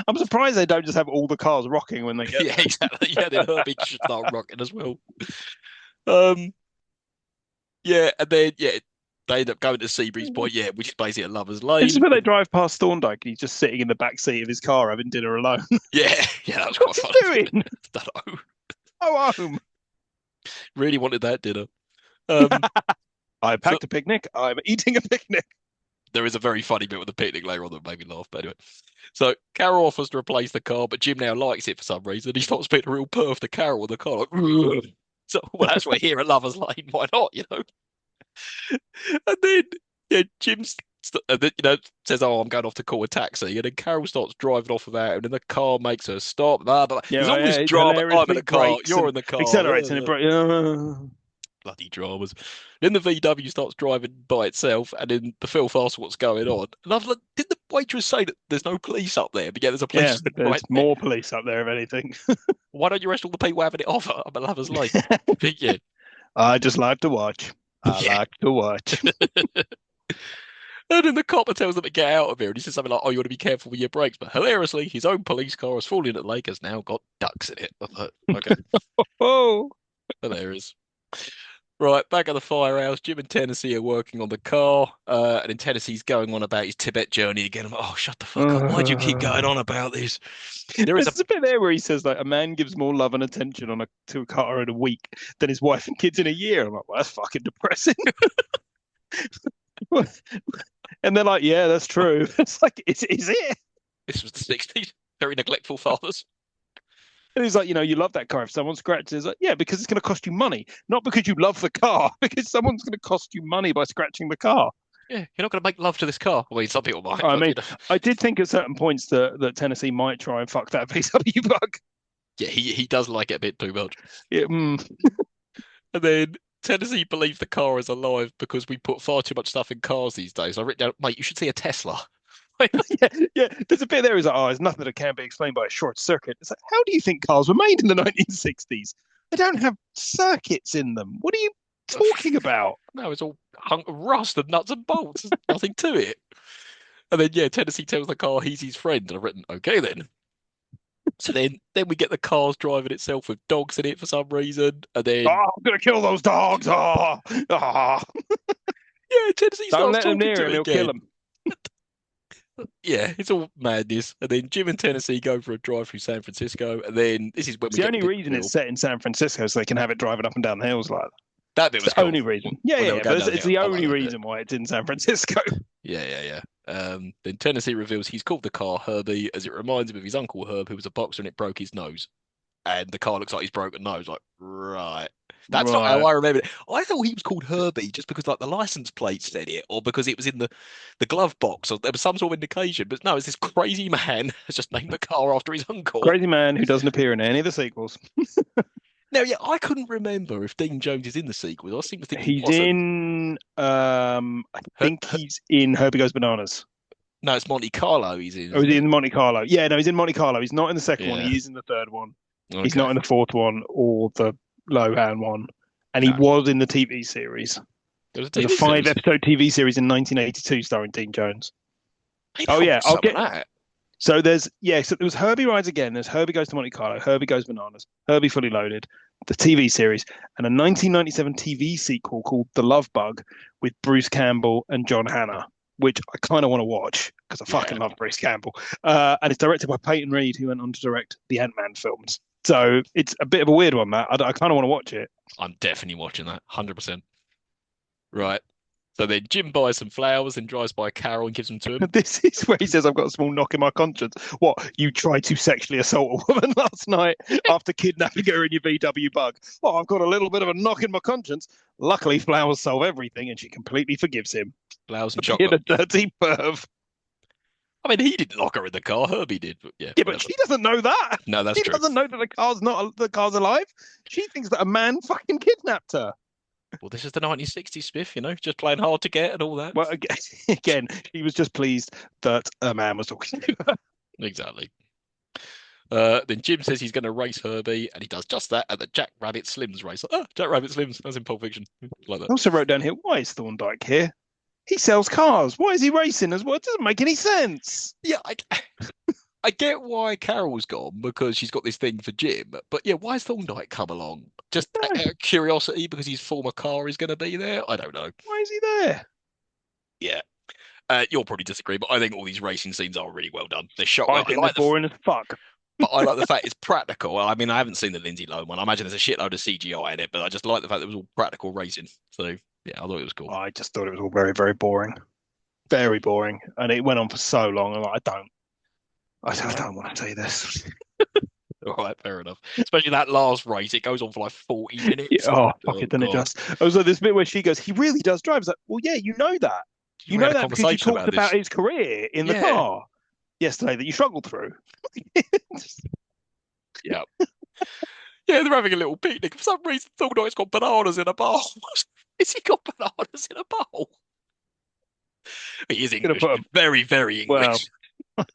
Speaker 2: I'm surprised they don't just have all the cars rocking when they get
Speaker 1: Yeah,
Speaker 2: there.
Speaker 1: exactly. Yeah, then Herbie should start rocking as well. Um, yeah, and then they end up going to Seabreeze Point, yeah, which is basically a lovers'
Speaker 2: This is
Speaker 1: lane.
Speaker 2: where they drive past Thorndyke and he's just sitting in the back seat of his car having dinner alone.
Speaker 1: Yeah, yeah, that was quite
Speaker 2: What's he
Speaker 1: funny.
Speaker 2: doing?
Speaker 1: Don't know.
Speaker 2: Oh, home.
Speaker 1: Really wanted that dinner. Um,
Speaker 2: I
Speaker 1: so
Speaker 2: packed a picnic. I'm eating a picnic.
Speaker 1: there is a very funny bit with the picnic later on that made me laugh. But anyway, so Carol offers to replace the car, but Jim now likes it for some reason. He starts being a real perv to Carol with the car. Like, "Ugh." So, well, that's why here at Lovers Lane, why not? And then, yeah, says, "Oh, I'm going off to call a taxi," and then Carol starts driving off without him, and the car makes her stop. Blah, blah, blah.
Speaker 2: Yeah,
Speaker 1: There's all this
Speaker 2: it
Speaker 1: drama. I'm in
Speaker 2: hilariously
Speaker 1: the car.
Speaker 2: brakes
Speaker 1: You're
Speaker 2: and
Speaker 1: in the car.
Speaker 2: accelerates and it
Speaker 1: Bloody dramas. Then the VW starts driving by itself, and then the Phil asks what's going on. And I've like, did the waitress say that there's no police up there? But yeah, there's a police
Speaker 2: yeah,
Speaker 1: station
Speaker 2: there's
Speaker 1: right there.
Speaker 2: more police up there, if anything.
Speaker 1: Why don't you arrest all the people having it off at Lovers Lane? Yeah,
Speaker 2: I just like to watch. I
Speaker 1: yeah.
Speaker 2: like to watch.
Speaker 1: And then the copper tells them to get out of here, and he says something like, "Oh, you want to be careful with your brakes." But hilariously, his own police car has fallen into the lake, has now got ducks in it. I thought, okay,
Speaker 2: Oh,
Speaker 1: hilarious. Right, back at the firehouse, Jim and Tennessee are working on the car, and then Tennessee's going on about his Tibet journey again. I'm like, oh, shut the fuck up. Why do you keep going on about this? There is
Speaker 2: there's a bit there where he says like a man gives more love and attention to a car in a week than his wife and kids in a year. I'm like, well, that's fucking depressing. And they're like, yeah, that's true. It's like, is it?
Speaker 1: This was the 60s. Very neglectful fathers.
Speaker 2: And he's like, you love that car. If someone scratches, it's like, yeah, because it's going to cost you money, not because you love the car, because someone's going to cost you money by scratching the car.
Speaker 1: Yeah, you're not going to make love to this car. I mean, some people might.
Speaker 2: I
Speaker 1: But,
Speaker 2: mean, I did think at certain points that Tennessee might try and fuck that VW bug.
Speaker 1: yeah, he does like it a bit too much.
Speaker 2: Yeah,
Speaker 1: And then Tennessee believes the car is alive because we put far too much stuff in cars these days. I written down, mate, you should see a Tesla.
Speaker 2: yeah. There's a bit there. He's like, oh, there's nothing that can be explained by a short circuit. It's like, how do you think cars were made in the 1960s? They don't have circuits in them. What are you talking about?
Speaker 1: No, it's all hunk of rust and nuts and bolts. There's nothing to it. And then yeah, Tennessee tells the car he's his friend, and I've written, okay then. So then we get the cars driving itself with dogs in it for some reason, and then
Speaker 2: Oh, I'm gonna kill those dogs. Oh.
Speaker 1: yeah, Tennessee
Speaker 2: Don't
Speaker 1: starts
Speaker 2: let him
Speaker 1: talking
Speaker 2: near
Speaker 1: to
Speaker 2: him.
Speaker 1: it
Speaker 2: He'll
Speaker 1: again.
Speaker 2: kill him.
Speaker 1: Yeah, it's all madness. And then Jim and Tennessee go for a drive through San Francisco, and then this is when
Speaker 2: It's
Speaker 1: we
Speaker 2: the
Speaker 1: get
Speaker 2: only reason it's set in San Francisco so they can have it driving up and down the hills like that.
Speaker 1: that bit
Speaker 2: It's
Speaker 1: was
Speaker 2: the
Speaker 1: cool.
Speaker 2: only reason. Yeah,
Speaker 1: When they were
Speaker 2: yeah.
Speaker 1: going
Speaker 2: But
Speaker 1: down
Speaker 2: it's
Speaker 1: the
Speaker 2: the
Speaker 1: hill. I like
Speaker 2: only
Speaker 1: that bit.
Speaker 2: reason why it's in San Francisco.
Speaker 1: Yeah. Then Tennessee reveals he's called the car Herbie as it reminds him of his uncle Herb, who was a boxer and it broke his nose. And the car looks like he's broken nose. Like, right. That's not how
Speaker 2: Right.
Speaker 1: I remember it. I thought he was called Herbie just because like the license plate said it, or because it was in the glove box, or there was some sort of indication. But no, it's this crazy man has just named the car after his uncle.
Speaker 2: Crazy man who doesn't appear in any of the sequels.
Speaker 1: Now, yeah, I couldn't remember if Dean Jones is in the sequel. I seem to think he
Speaker 2: He's
Speaker 1: wasn't.
Speaker 2: in. I think he's in Herbie Goes Bananas.
Speaker 1: No, it's Monte Carlo he's in.
Speaker 2: Or is
Speaker 1: Isn't
Speaker 2: he
Speaker 1: it?
Speaker 2: in Monte Carlo? Yeah, no, he's in Monte Carlo. He's not in the second one.
Speaker 1: Yeah.
Speaker 2: He is in the third one.
Speaker 1: Okay.
Speaker 2: He's not in the fourth one or the Lohan one. And he
Speaker 1: No.
Speaker 2: was in the TV series.
Speaker 1: There was a
Speaker 2: There's
Speaker 1: TV
Speaker 2: a
Speaker 1: series.
Speaker 2: 5-episode TV series in 1982 starring Dean Jones.
Speaker 1: Maybe
Speaker 2: Oh,
Speaker 1: I'll
Speaker 2: yeah,
Speaker 1: watch
Speaker 2: I'll
Speaker 1: some of
Speaker 2: get-
Speaker 1: that.
Speaker 2: So so there was Herbie Rides Again, there's Herbie Goes to Monte Carlo, Herbie Goes Bananas, Herbie Fully Loaded, the TV series, and a 1997 TV sequel called The Love Bug with Bruce Campbell and John Hannah, which I kind of want to watch because I fucking love Bruce Campbell. And it's directed by Peyton Reed, who went on to direct the Ant-Man films. So it's a bit of a weird one, that. I kind of want to watch it.
Speaker 1: I'm definitely watching that, 100%. Right. So then Jim buys some flowers and drives by Carol and gives them to him.
Speaker 2: This is where he says, I've got a small knock in my conscience. What, you tried to sexually assault a woman last night after kidnapping her in your VW bug? Oh, I've got a little bit of a knock in my conscience. Luckily, flowers solve everything, and she completely forgives him.
Speaker 1: Flowers and
Speaker 2: Being
Speaker 1: chocolate.
Speaker 2: a dirty perv.
Speaker 1: I mean, he didn't lock her in the car. Herbie did. But yeah,
Speaker 2: Yeah, but
Speaker 1: whatever.
Speaker 2: she doesn't know that.
Speaker 1: No, that's
Speaker 2: She
Speaker 1: true.
Speaker 2: doesn't know that the car's alive. She thinks that a man fucking kidnapped her.
Speaker 1: Well, this is the 1960s, Smith, just playing hard to get and all that.
Speaker 2: Well, again, she was just pleased that a man was talking to her.
Speaker 1: Exactly. Then Jim says he's going to race Herbie, and he does just that at the Jack Rabbit Slims race. Jack Rabbit Slims, that's in Pulp Fiction. Like
Speaker 2: I
Speaker 1: that.
Speaker 2: also wrote down here, why is Thorndyke here? He sells cars. Why is he racing as well? It doesn't make any sense.
Speaker 1: Yeah, I get why Carol's gone because she's got this thing for Jim, but yeah, why has Thorndyke come along? Just
Speaker 2: No.
Speaker 1: out of curiosity because his former car is going to be there? I don't know.
Speaker 2: Why is he there?
Speaker 1: Yeah. You'll probably disagree, but I think all these racing scenes are really well done. They're shot
Speaker 2: I
Speaker 1: well.
Speaker 2: think they're boring as fuck.
Speaker 1: But I like the fact it's practical. I mean, I haven't seen the Lindsay Lohan one. I imagine there's a shitload of CGI in it, but I just like the fact that it was all practical racing. So yeah, I thought it was cool.
Speaker 2: I just thought it was all very, very boring. Very boring. And it went on for so long. I'm like, I don't want to do this.
Speaker 1: All right, fair enough. Especially that last race, it goes on for like 40 minutes.
Speaker 2: Yeah, fuck it, then it
Speaker 1: God.
Speaker 2: does. Also, this bit where she goes, he really does drive. It's like, well, yeah, you know that. You
Speaker 1: We had
Speaker 2: know
Speaker 1: a
Speaker 2: that because you
Speaker 1: conversation
Speaker 2: talked about his career in the
Speaker 1: Yeah.
Speaker 2: car yesterday that you struggled through.
Speaker 1: Yeah. Yeah, they're having a little picnic. For some reason, Thorndyke's got bananas in a bowl. Is he got bananas in a bowl? He is
Speaker 2: Gonna
Speaker 1: English.
Speaker 2: put
Speaker 1: Very, very English.
Speaker 2: Well.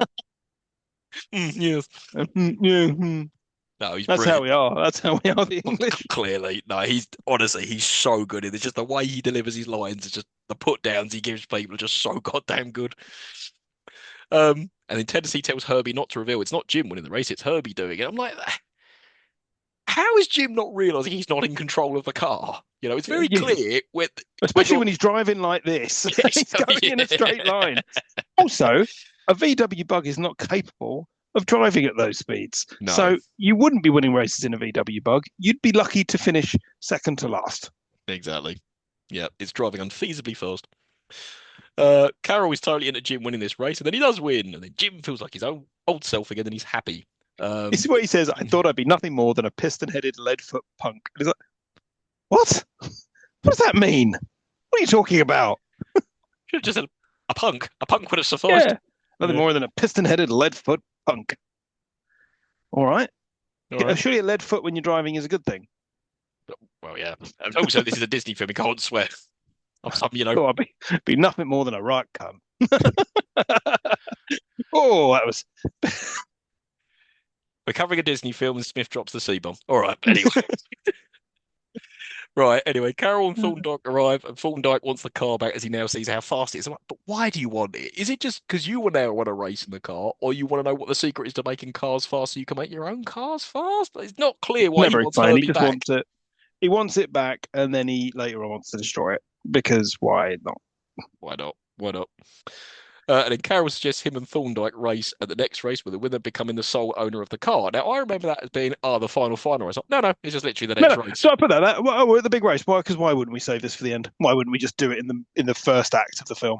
Speaker 1: Yes.
Speaker 2: Yeah,
Speaker 1: No, he's
Speaker 2: that's
Speaker 1: brilliant.
Speaker 2: how we are. That's how we are, the English.
Speaker 1: Clearly. No, he's honestly, he's so good. It's just the way he delivers his lines, it's just the put downs he gives people are just so goddamn good. And then Tennessee tells Herbie not to reveal it's not Jim winning the race, it's Herbie doing it. I'm like, how is Jim not realizing he's not in control of the car? You know, it's very
Speaker 2: Yeah.
Speaker 1: clear when
Speaker 2: Especially when he's driving like this.
Speaker 1: Yeah,
Speaker 2: He's going in a straight line. Also, a VW bug is not capable of driving at those speeds.
Speaker 1: No.
Speaker 2: So you wouldn't be winning races in a VW bug. You'd be lucky to finish second to last.
Speaker 1: Exactly. Yeah, it's driving unfeasibly fast. Carol is totally into Jim winning this race, and then he does win, and then Jim feels like his old self again, and he's happy.
Speaker 2: This is what he says. I thought I'd be nothing more than a piston-headed lead-foot punk. And he's like, what? What does that mean? What are you talking about?
Speaker 1: Should have just said a punk. A punk would have sufficed.
Speaker 2: Yeah, nothing
Speaker 1: Yeah.
Speaker 2: more than a piston-headed lead-foot punk. All right.
Speaker 1: All right.
Speaker 2: Surely a lead foot when you're driving is a good thing.
Speaker 1: Well, yeah. And also, this is a Disney film. You can't swear. You know.
Speaker 2: Thought I'd be nothing more than a right cunt. Oh, that was.
Speaker 1: We're covering a Disney film, and Smith drops the C-bomb. All right. Anyway. Right. Anyway, Carol and Thorndyke arrive, and Thorndyke wants the car back as he now sees how fast it is. I'm like, but why do you want it? Is it just because you now want to race in the car, or you want to know what the secret is to making cars fast so you can make your own cars fast? But it's not clear why
Speaker 2: Never
Speaker 1: he wants
Speaker 2: explained. He
Speaker 1: Herbie
Speaker 2: just
Speaker 1: back.
Speaker 2: wants it. He wants it back, and then he later on wants to destroy it because why not?
Speaker 1: Why not? Why not? And then Carol suggests him and Thorndyke race at the next race with the winner becoming the sole owner of the car. Now, I remember that as being, the final race. No, it's just literally the next race.
Speaker 2: So I put that. We're at the big race. Why? Because why wouldn't we save this for the end? Why wouldn't we just do it in the first act of the film?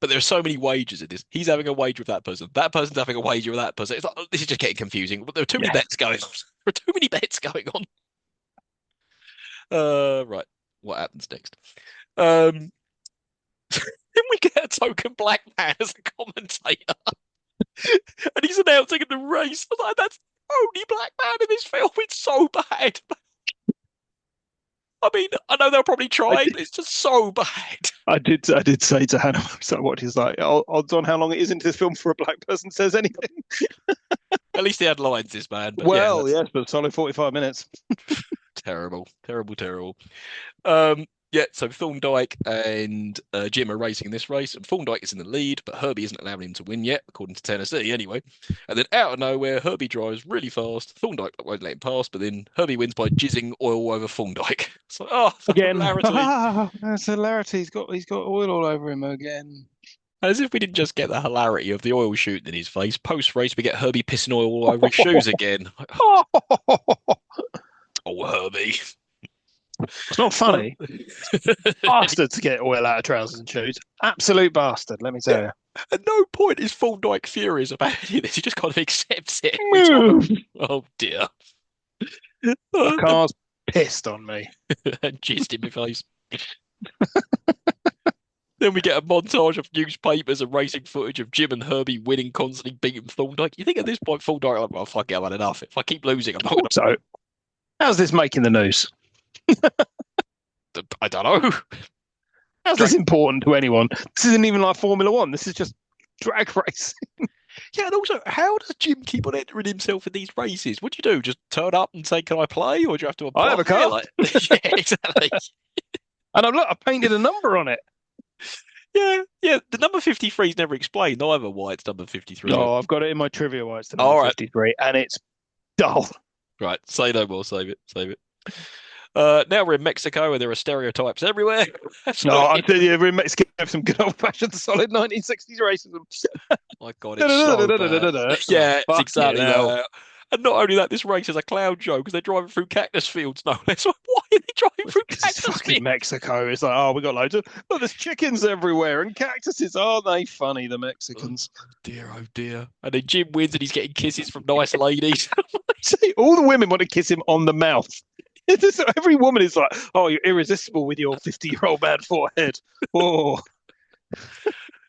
Speaker 1: But there are so many wagers in this. He's having a wager with that person. That person's having a wager with that person. It's like, this is just getting confusing. But there are too many bets going on. There are too many bets going on. Right. What happens next? Then we get a token black man as a commentator. And he's announcing in the race. I'm like, that's the only black man in this film. It's so bad. I mean, I know they'll probably try, but it's just so bad.
Speaker 2: I did say to Hannah, so what he's like, odds on how long it is into this film before a black person says anything.
Speaker 1: At least he had lines, this man. But
Speaker 2: Well, yes, but solid 45 minutes.
Speaker 1: Terrible. Yeah, so Thorndyke and Jim are racing in this race, and Thorndyke is in the lead, but Herbie isn't allowing him to win yet, according to Tennessee, anyway. And then out of nowhere, Herbie drives really fast. Thorndyke won't let him pass, but then Herbie wins by jizzing oil over Thorndyke. It's like,
Speaker 2: Again,
Speaker 1: hilarity.
Speaker 2: that's hilarity. He's got oil all over him again.
Speaker 1: As if we didn't just get the hilarity of the oil shooting in his face. Post-race, we get Herbie pissing oil all over his shoes again. Oh, Herbie.
Speaker 2: It's not funny. Bastard to get oil out of trousers and shoes. Absolute bastard, let me tell you.
Speaker 1: At no point is Thorndyke furious about any of this. He just kind of accepts it.
Speaker 2: Move.
Speaker 1: Oh, dear.
Speaker 2: The car's pissed on me.
Speaker 1: And jizzed in my face. Then we get a montage of newspapers and racing footage of Jim and Herbie winning, constantly beating Thorndyke. You think at this point Thorndyke, like, well, fuck it, I've had enough. If I keep losing, I'm not going to.
Speaker 2: So, how's this making the news?
Speaker 1: I don't know.
Speaker 2: How's this important to anyone? This isn't even like Formula One. This is just drag racing.
Speaker 1: Yeah, and also, how does Jim keep on entering himself in these races? What do you do? Just turn up and say, "Can I play?" Or do you have to apply?
Speaker 2: I have a car.
Speaker 1: Yeah, exactly.
Speaker 2: And I painted a number on it.
Speaker 1: yeah. The number 53 is never explained either why it's number 53.
Speaker 2: Oh, I've got it in my trivia why it's the number
Speaker 1: All right,
Speaker 2: 53, and it's dull.
Speaker 1: right. Say no more. Save it. Save it. Now we're in Mexico where there are stereotypes everywhere.
Speaker 2: No,
Speaker 1: So,
Speaker 2: I'm telling you, we're in Mexico have some good old-fashioned solid 1960s racism.
Speaker 1: my God, it's so bad. Yeah, it's
Speaker 2: Fuck
Speaker 1: exactly
Speaker 2: hell.
Speaker 1: that. And not only that, this race is a clown show because they're driving through cactus fields. No less. Why are they driving through
Speaker 2: Because it's
Speaker 1: cactus
Speaker 2: fucking
Speaker 1: fields?
Speaker 2: Mexico. It's like, oh, we got loads of. Look, there's chickens everywhere and cactuses. Aren't they funny, the Mexicans?
Speaker 1: Oh dear, oh dear. And then Jim wins and he's getting kisses from nice ladies.
Speaker 2: See, all the women want to kiss him on the mouth. Every woman is like, oh, you're irresistible with your 50-year-old man forehead. Oh,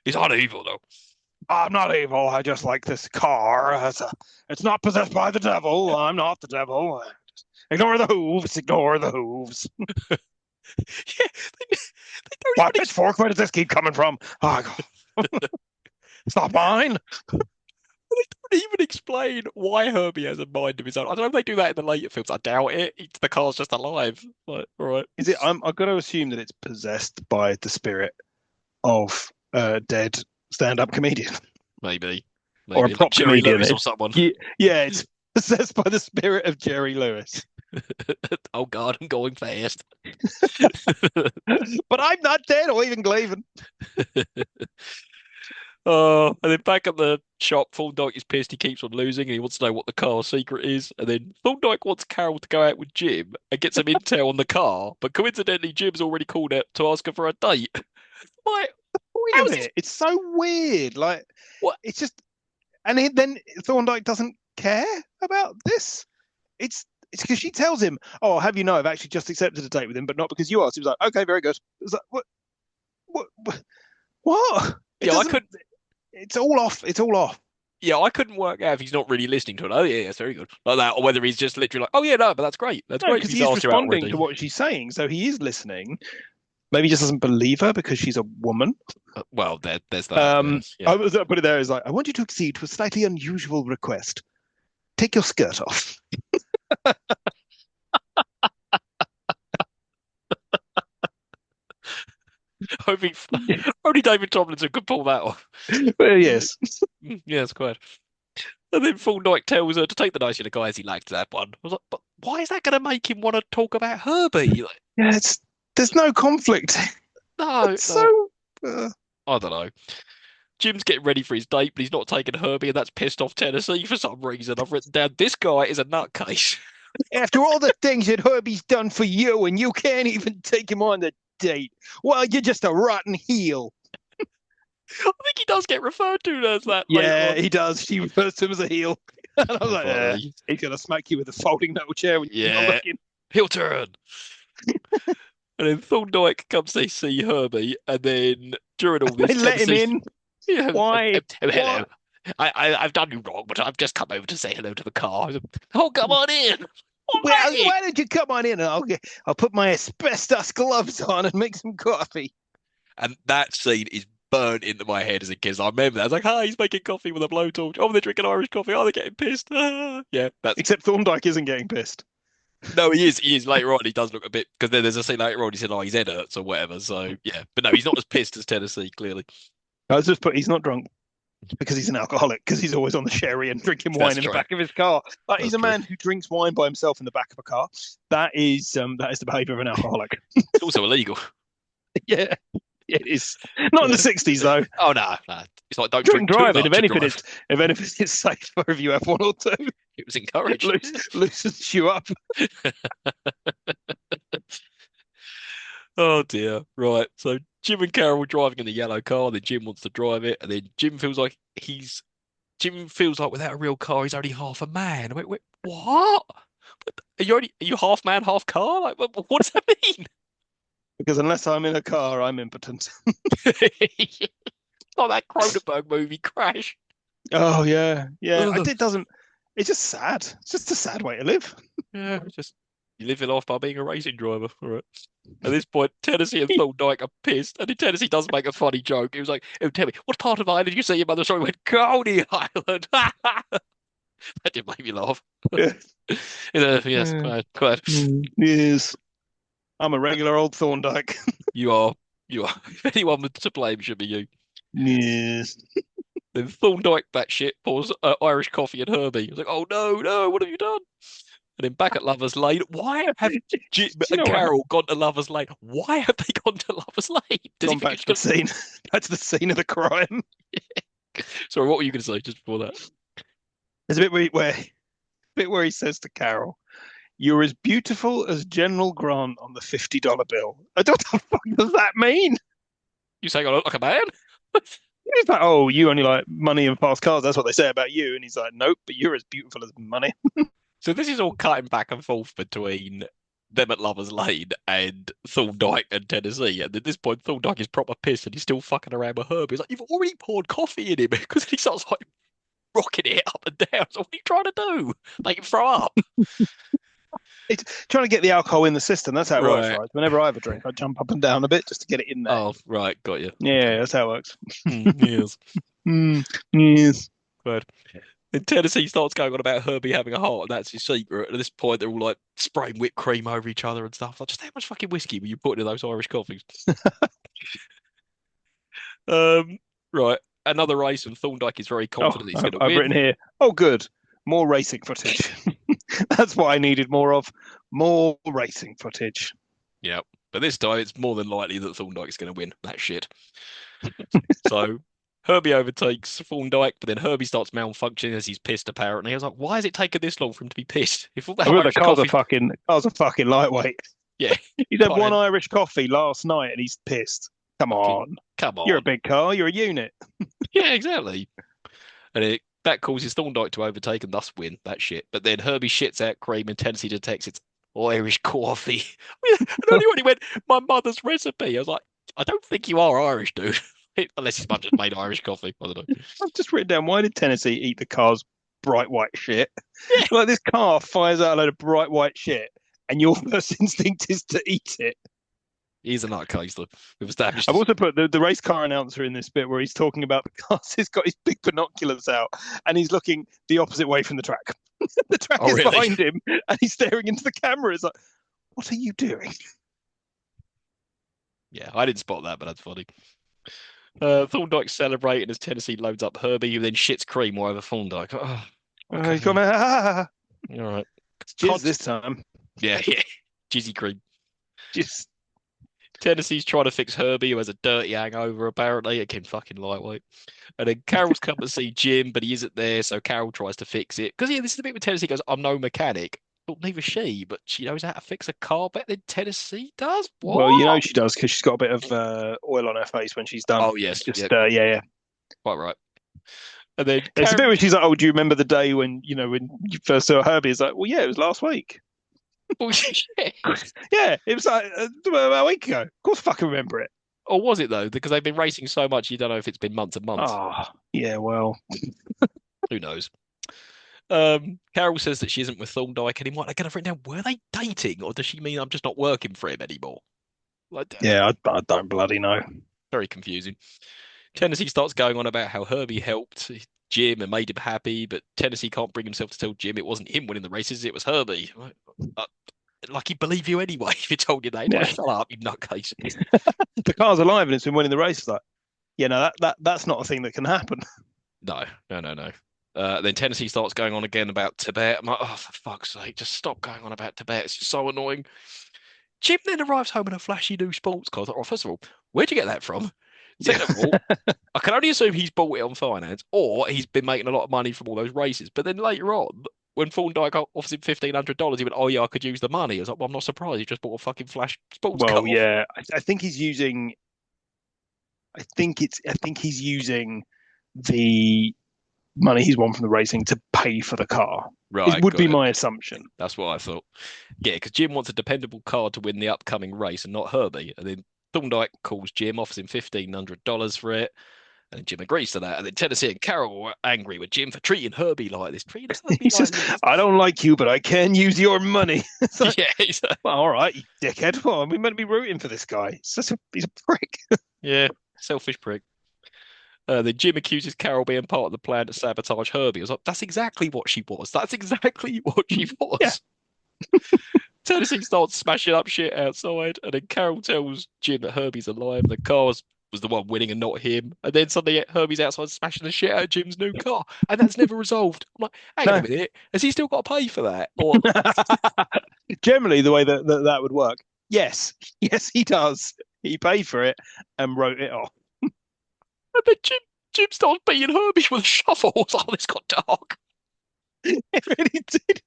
Speaker 1: He's not evil though.
Speaker 2: I'm not evil. I just like this car. It's not possessed by the devil. I'm not the devil. Ignore the hooves. Ignore the hooves.
Speaker 1: Yeah, they don't
Speaker 2: What
Speaker 1: even
Speaker 2: pitchfork? Where does this keep coming from? Oh, God. It's not mine.
Speaker 1: don't even explain why Herbie has a mind of his own. I don't know if they do that in the later films. I doubt it. The car's just alive. Like, all right.
Speaker 2: Is it? I've got to assume that it's possessed by the spirit of a dead stand-up comedian
Speaker 1: Maybe.
Speaker 2: or a
Speaker 1: Maybe.
Speaker 2: prop
Speaker 1: Like Jerry
Speaker 2: comedian.
Speaker 1: Lewis or someone.
Speaker 2: Yeah, it's possessed by the spirit of Jerry Lewis.
Speaker 1: Oh God, I'm going fast.
Speaker 2: But I'm not dead or even Glavin.
Speaker 1: Oh, and then back at the shop, Thorndyke is pissed. He keeps on losing, and he wants to know what the car secret is. And then Thorndyke wants Carol to go out with Jim and get some intel on the car, but coincidentally, Jim's already called out to ask her for a date. Like,
Speaker 2: Wait
Speaker 1: how
Speaker 2: a
Speaker 1: is this?
Speaker 2: minute. It's so weird. Like,
Speaker 1: What?
Speaker 2: it's just, and then Thorndyke doesn't care about this. It's because she tells him, "Oh, I'll have you know, I've actually just accepted a date with him, but not because you asked." He was like, "Okay, very good." It's like, what? It
Speaker 1: Yeah, I
Speaker 2: doesn't.
Speaker 1: could.
Speaker 2: It's all off. It's all off.
Speaker 1: Yeah, I couldn't work out if he's not really listening to it. Oh yeah, that's very good, like that, or whether he's just literally like, oh yeah, no, but that's great. That's
Speaker 2: No,
Speaker 1: great if
Speaker 2: because
Speaker 1: he's
Speaker 2: he's
Speaker 1: asked you out
Speaker 2: responding
Speaker 1: already.
Speaker 2: to what she's saying, so he is listening. Maybe he just doesn't believe her because she's a woman.
Speaker 1: Well, there's that. Yeah.
Speaker 2: I was put it there as like, I want you to accede to a slightly unusual request. Take your skirt off.
Speaker 1: Hoping only David Tomlinson could pull that off.
Speaker 2: Well, yes.
Speaker 1: Yeah, it's quite. And then Thorndyke tells her to take the nice little guy as he liked that one. I was like, but why is that going to make him want to talk about Herbie? Like,
Speaker 2: Yeah, there's no conflict.
Speaker 1: no,
Speaker 2: It's
Speaker 1: no,
Speaker 2: so
Speaker 1: I don't know. Jim's getting ready for his date, but he's not taking Herbie, and that's pissed off Tennessee for some reason. I've written down this guy is a nutcase.
Speaker 2: after all the things that Herbie's done for you, and you can't even take him on the date. Well, you're just a rotten heel.
Speaker 1: I think he does get referred to as that
Speaker 2: Yeah,
Speaker 1: later on.
Speaker 2: he does. She refers to him as a heel. And I was like,
Speaker 1: Funny.
Speaker 2: he's gonna smack you with a folding metal chair when you're
Speaker 1: Yeah.
Speaker 2: not looking.
Speaker 1: He'll turn. And then Thorndyke comes to see Herbie, and then during all
Speaker 2: They
Speaker 1: this,
Speaker 2: let him
Speaker 1: Tennessee,
Speaker 2: in.
Speaker 1: yeah,
Speaker 2: Why?
Speaker 1: hello.
Speaker 2: What?
Speaker 1: I've done you wrong, but I've just come over to say hello to the car. Oh, come on in.
Speaker 2: Well,
Speaker 1: Alright.
Speaker 2: why don't you come on in and I'll put my asbestos gloves on and make some coffee.
Speaker 1: And that scene is burnt into my head as a kid. I remember that. I was like, "Hi, he's making coffee with a blowtorch. Oh, they're drinking Irish coffee. Oh, they're getting pissed." Ah. Yeah, that's
Speaker 2: Except Thorndyke isn't getting pissed.
Speaker 1: no, he is. He is later on. He does look a bit because then there's a scene later on. He said, "Oh, his head hurts" or whatever. So yeah, but no, he's not as pissed as Tennessee. Clearly,
Speaker 2: I was just put he's not drunk because he's an alcoholic because he's always on the sherry and drinking wine
Speaker 1: That's
Speaker 2: in
Speaker 1: true.
Speaker 2: the back of his car. Like he's
Speaker 1: That's
Speaker 2: a man who drinks wine by himself in the back of a car. That is the behaviour of an alcoholic.
Speaker 1: it's also illegal.
Speaker 2: Yeah, it is. Not in the '60s though.
Speaker 1: Oh no, no. It's like don't
Speaker 2: Drink
Speaker 1: drink too
Speaker 2: driving.
Speaker 1: much
Speaker 2: If
Speaker 1: and
Speaker 2: anything,
Speaker 1: drive.
Speaker 2: it's safer if you have one or two.
Speaker 1: It was
Speaker 2: It
Speaker 1: encouraged.
Speaker 2: loosens you up.
Speaker 1: Oh dear. Right. So Jim and Carol were driving in the yellow car, then Jim wants to drive it, and then Jim feels like without a real car, he's only half a man. Wait, what? Are you half man, half car? Like, what does that mean?
Speaker 2: Because unless I'm in a car, I'm impotent.
Speaker 1: Like that Cronenberg movie, Crash.
Speaker 2: Oh yeah, yeah.
Speaker 1: Ugh.
Speaker 2: It doesn't. It's just sad. It's just a sad way to live.
Speaker 1: Yeah, just you live your life by being a racing driver. All right. At this point, Tennessee and Thorndyke are pissed, and then Tennessee does make a funny joke. It was like, "Oh, tell me, what part of Ireland did you say your mother saw?" He went, "Coney Island." That did make me laugh.
Speaker 2: Yeah.
Speaker 1: Yes,
Speaker 2: Yeah.
Speaker 1: quite.
Speaker 2: Yes, I'm a regular old Thorndyke.
Speaker 1: You are. You are. If anyone was to blame, it should be you.
Speaker 2: Yes.
Speaker 1: Then Thorndyke, that shit, pours Irish coffee and Herbie. He's like, oh no, no, what have you done? And then back at Lover's Lane, why have Jim
Speaker 2: Do you
Speaker 1: and
Speaker 2: know what?
Speaker 1: Carol gone to Lover's Lane? Why have they gone to Lover's Lane? Does he
Speaker 2: Gone
Speaker 1: think
Speaker 2: back
Speaker 1: it's
Speaker 2: to the
Speaker 1: gonna...
Speaker 2: scene, back to the scene of the crime.
Speaker 1: Sorry, what were you going to say just before that?
Speaker 2: There's a bit where he says to Carol, "You're as beautiful as General Grant on the $50 bill." I don't know what the fuck does that mean?
Speaker 1: You saying I look like a man?
Speaker 2: He's like, "Oh, you only like money and fast cars. That's what they say about you." And he's like, "Nope, but you're as beautiful as money."
Speaker 1: So this is all cutting back and forth between them at Lover's Lane and Thorndyke and Tennessee. And at this point, Thorndyke is proper pissed and he's still fucking around with Herbie. He's like, you've already poured coffee in him because he starts like rocking it up and down. So what are you trying to do? Make him throw up?
Speaker 2: It's trying to get the alcohol in the system. That's how it works,
Speaker 1: Right.
Speaker 2: right? Whenever I have a drink, I jump up and down a bit just to get it in there.
Speaker 1: Oh, right. Got you.
Speaker 2: Yeah, that's how it works.
Speaker 1: Yes.
Speaker 2: Yes.
Speaker 1: Good. Then Tennessee starts going on about Herbie having a heart, and that's his secret. And at this point, they're all like spraying whipped cream over each other and stuff. Like, just how much fucking whiskey were you putting in those Irish coffees? Right. Another race, and Thorndyke is very
Speaker 2: Oh,
Speaker 1: confident he's going to
Speaker 2: I've
Speaker 1: win.
Speaker 2: written here. Oh, good. More racing footage. That's what I needed more of. More racing footage.
Speaker 1: Yeah. But this time, it's more than likely that Thorndyke's going to win that shit. So Herbie overtakes Thorndyke, but then Herbie starts malfunctioning as he's pissed, apparently. I was like, why has it taken this long for him to be pissed? If all that
Speaker 2: I remember
Speaker 1: Irish
Speaker 2: the cars are
Speaker 1: coffee...
Speaker 2: fucking lightweight.
Speaker 1: Yeah.
Speaker 2: He's had
Speaker 1: Kind
Speaker 2: one
Speaker 1: of-
Speaker 2: Irish coffee last night and he's pissed. Come
Speaker 1: fucking-
Speaker 2: on.
Speaker 1: Come on.
Speaker 2: You're a big car. You're a unit.
Speaker 1: Yeah, exactly. And that causes Thorndyke to overtake and thus win that shit. But then Herbie shits out cream and Tennessee detects it's Irish coffee. And only when he went, my mother's recipe. I was like, I don't think you are Irish, dude. Unless his mum just made Irish coffee. I don't know.
Speaker 2: I've just written down, why did Tennessee eat the car's bright white shit?
Speaker 1: Yeah.
Speaker 2: Like, this car fires out a load of bright white shit and your first instinct is to eat it.
Speaker 1: He's a nutcase, though. We've established
Speaker 2: I've also put the race car announcer in this bit where he's talking about the cars. He's got his big binoculars out and he's looking the opposite way from the track. The track
Speaker 1: Oh,
Speaker 2: is
Speaker 1: really?
Speaker 2: behind him and he's staring into the camera. It's like, what are you doing?
Speaker 1: Yeah, I didn't spot that, but that's funny. Thorndyke's celebrating as Tennessee loads up Herbie, who then shits cream all over Thorndyke. Oh,
Speaker 2: He's gone,
Speaker 1: all right.
Speaker 2: Jizz this time.
Speaker 1: Yeah. Jizzy cream.
Speaker 2: Just
Speaker 1: Tennessee's trying to fix Herbie, who has a dirty hangover, apparently. Again, fucking lightweight. And then Carol's come to see Jim, but he isn't there, so Carol tries to fix it. Because, yeah, this is the bit where Tennessee goes, I'm no mechanic. But neither she, but she knows how to fix a car better than Tennessee does? What?
Speaker 2: well, you know she does because she's got a bit of oil on her face when she's done.
Speaker 1: Oh, yes.
Speaker 2: Just
Speaker 1: Yeah, quite right. And then
Speaker 2: It's a
Speaker 1: Carol...
Speaker 2: bit where she's like, "Oh, do you remember the day when when you first saw Herbie?" It's like, "Well, yeah, it was last week."
Speaker 1: Oh, yeah.
Speaker 2: Yeah, it was like about a week ago. Of course, I fucking remember it.
Speaker 1: Or was it, though? Because they've been racing so much, you don't know if it's been months and months.
Speaker 2: Oh, yeah. Well,
Speaker 1: Who knows? Carol says that she isn't with Thorndyke anymore. Again, I've written down, were they dating, or does she mean I'm just not working for him anymore? Like,
Speaker 2: yeah, I don't bloody know.
Speaker 1: very confusing. Tennessee starts going on about how Herbie helped Jim and made him happy, but Tennessee can't bring himself to tell Jim it wasn't him winning the races, it was Herbie. Like he'd believe you anyway if he told you that.
Speaker 2: Yeah.
Speaker 1: Like, shut up, you nutcase.
Speaker 2: The car's alive and it's been winning the race. It's like, yeah, no, that's not a thing that can happen.
Speaker 1: No. Then Tennessee starts going on again about Tibet. I'm like, oh, for fuck's sake, just stop going on about Tibet. It's just so annoying. Jim then arrives home in a flashy new sports car. Oh, first of all, where'd you get that from? Second of all, I can only assume he's bought it on finance or he's been making a lot of money from all those races. But then later on, when Thorndyke offers him $1,500, he went, oh, yeah, I could use the money. I was like, well, I'm not surprised. He just bought a fucking flash sports car.
Speaker 2: Well, yeah, I think he's using. I think he's using the money he's won from the racing to pay for the car.
Speaker 1: Right,
Speaker 2: It would
Speaker 1: got
Speaker 2: be
Speaker 1: it.
Speaker 2: my assumption.
Speaker 1: That's what I thought. Yeah, because Jim wants a dependable car to win the upcoming race and not Herbie. And then Thorndyke calls Jim, offers him $1,500 for it. And then Jim agrees to that. And then Tennessee and Carol were angry with Jim for treating Herbie like this. Treating Herbie
Speaker 2: He
Speaker 1: like
Speaker 2: says,
Speaker 1: this.
Speaker 2: "I don't like you, but I can use your money." It's like,
Speaker 1: Yeah, he's
Speaker 2: well, all right, you dickhead. Well, we meant to be rooting for this guy. He's a prick.
Speaker 1: yeah, selfish prick. Then Jim accuses Carol being part of the plan to sabotage Herbie. I was like, that's exactly what she was. That's exactly what she was.
Speaker 2: Yeah.
Speaker 1: Tennessee starts smashing up shit outside, and then Carol tells Jim that Herbie's alive. The car was the one winning and not him. And then suddenly Herbie's outside smashing the shit out of Jim's new car, and that's never resolved. I'm like, hang on a
Speaker 2: No.
Speaker 1: minute, has he still got to pay for that? Or
Speaker 2: Generally, the way that would work, yes, yes, he does. He paid for it and wrote it off.
Speaker 1: and then Jim starts beating Herbie with a shovel. I was like, oh, this got dark.
Speaker 2: It really did.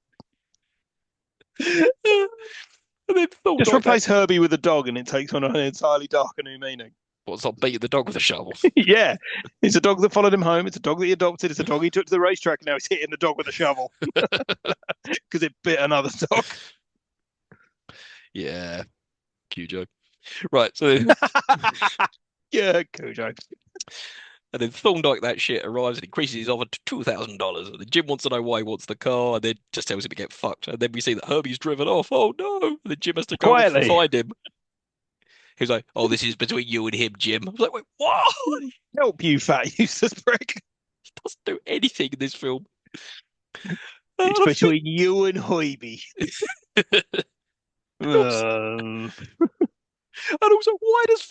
Speaker 1: And then
Speaker 2: Just replace Herbie with a dog, and it takes on an entirely darker new meaning.
Speaker 1: What's on beating the dog with a shovel?
Speaker 2: Yeah, it's a dog that followed him home. It's a dog that he adopted. It's a dog he took to the racetrack. And now he's hitting the dog with a shovel because it bit another dog.
Speaker 1: Yeah, Cujo. Right, so
Speaker 2: Yeah, Cujo.
Speaker 1: and then Thorndyke that shit arrives and increases his offer to $2,000. And then Jim wants to know why he wants the car, and then just tells him to get fucked. And then we see that Herbie's driven off. Oh no! And then Jim has to go off and
Speaker 2: Quietly.
Speaker 1: find him. He was like, "Oh, this is between you and him, Jim." I was like, "Wait, what?"
Speaker 2: Help you, fat useless prick.
Speaker 1: He doesn't do anything in this film.
Speaker 2: It's between you and Hoiby.
Speaker 1: And also, why does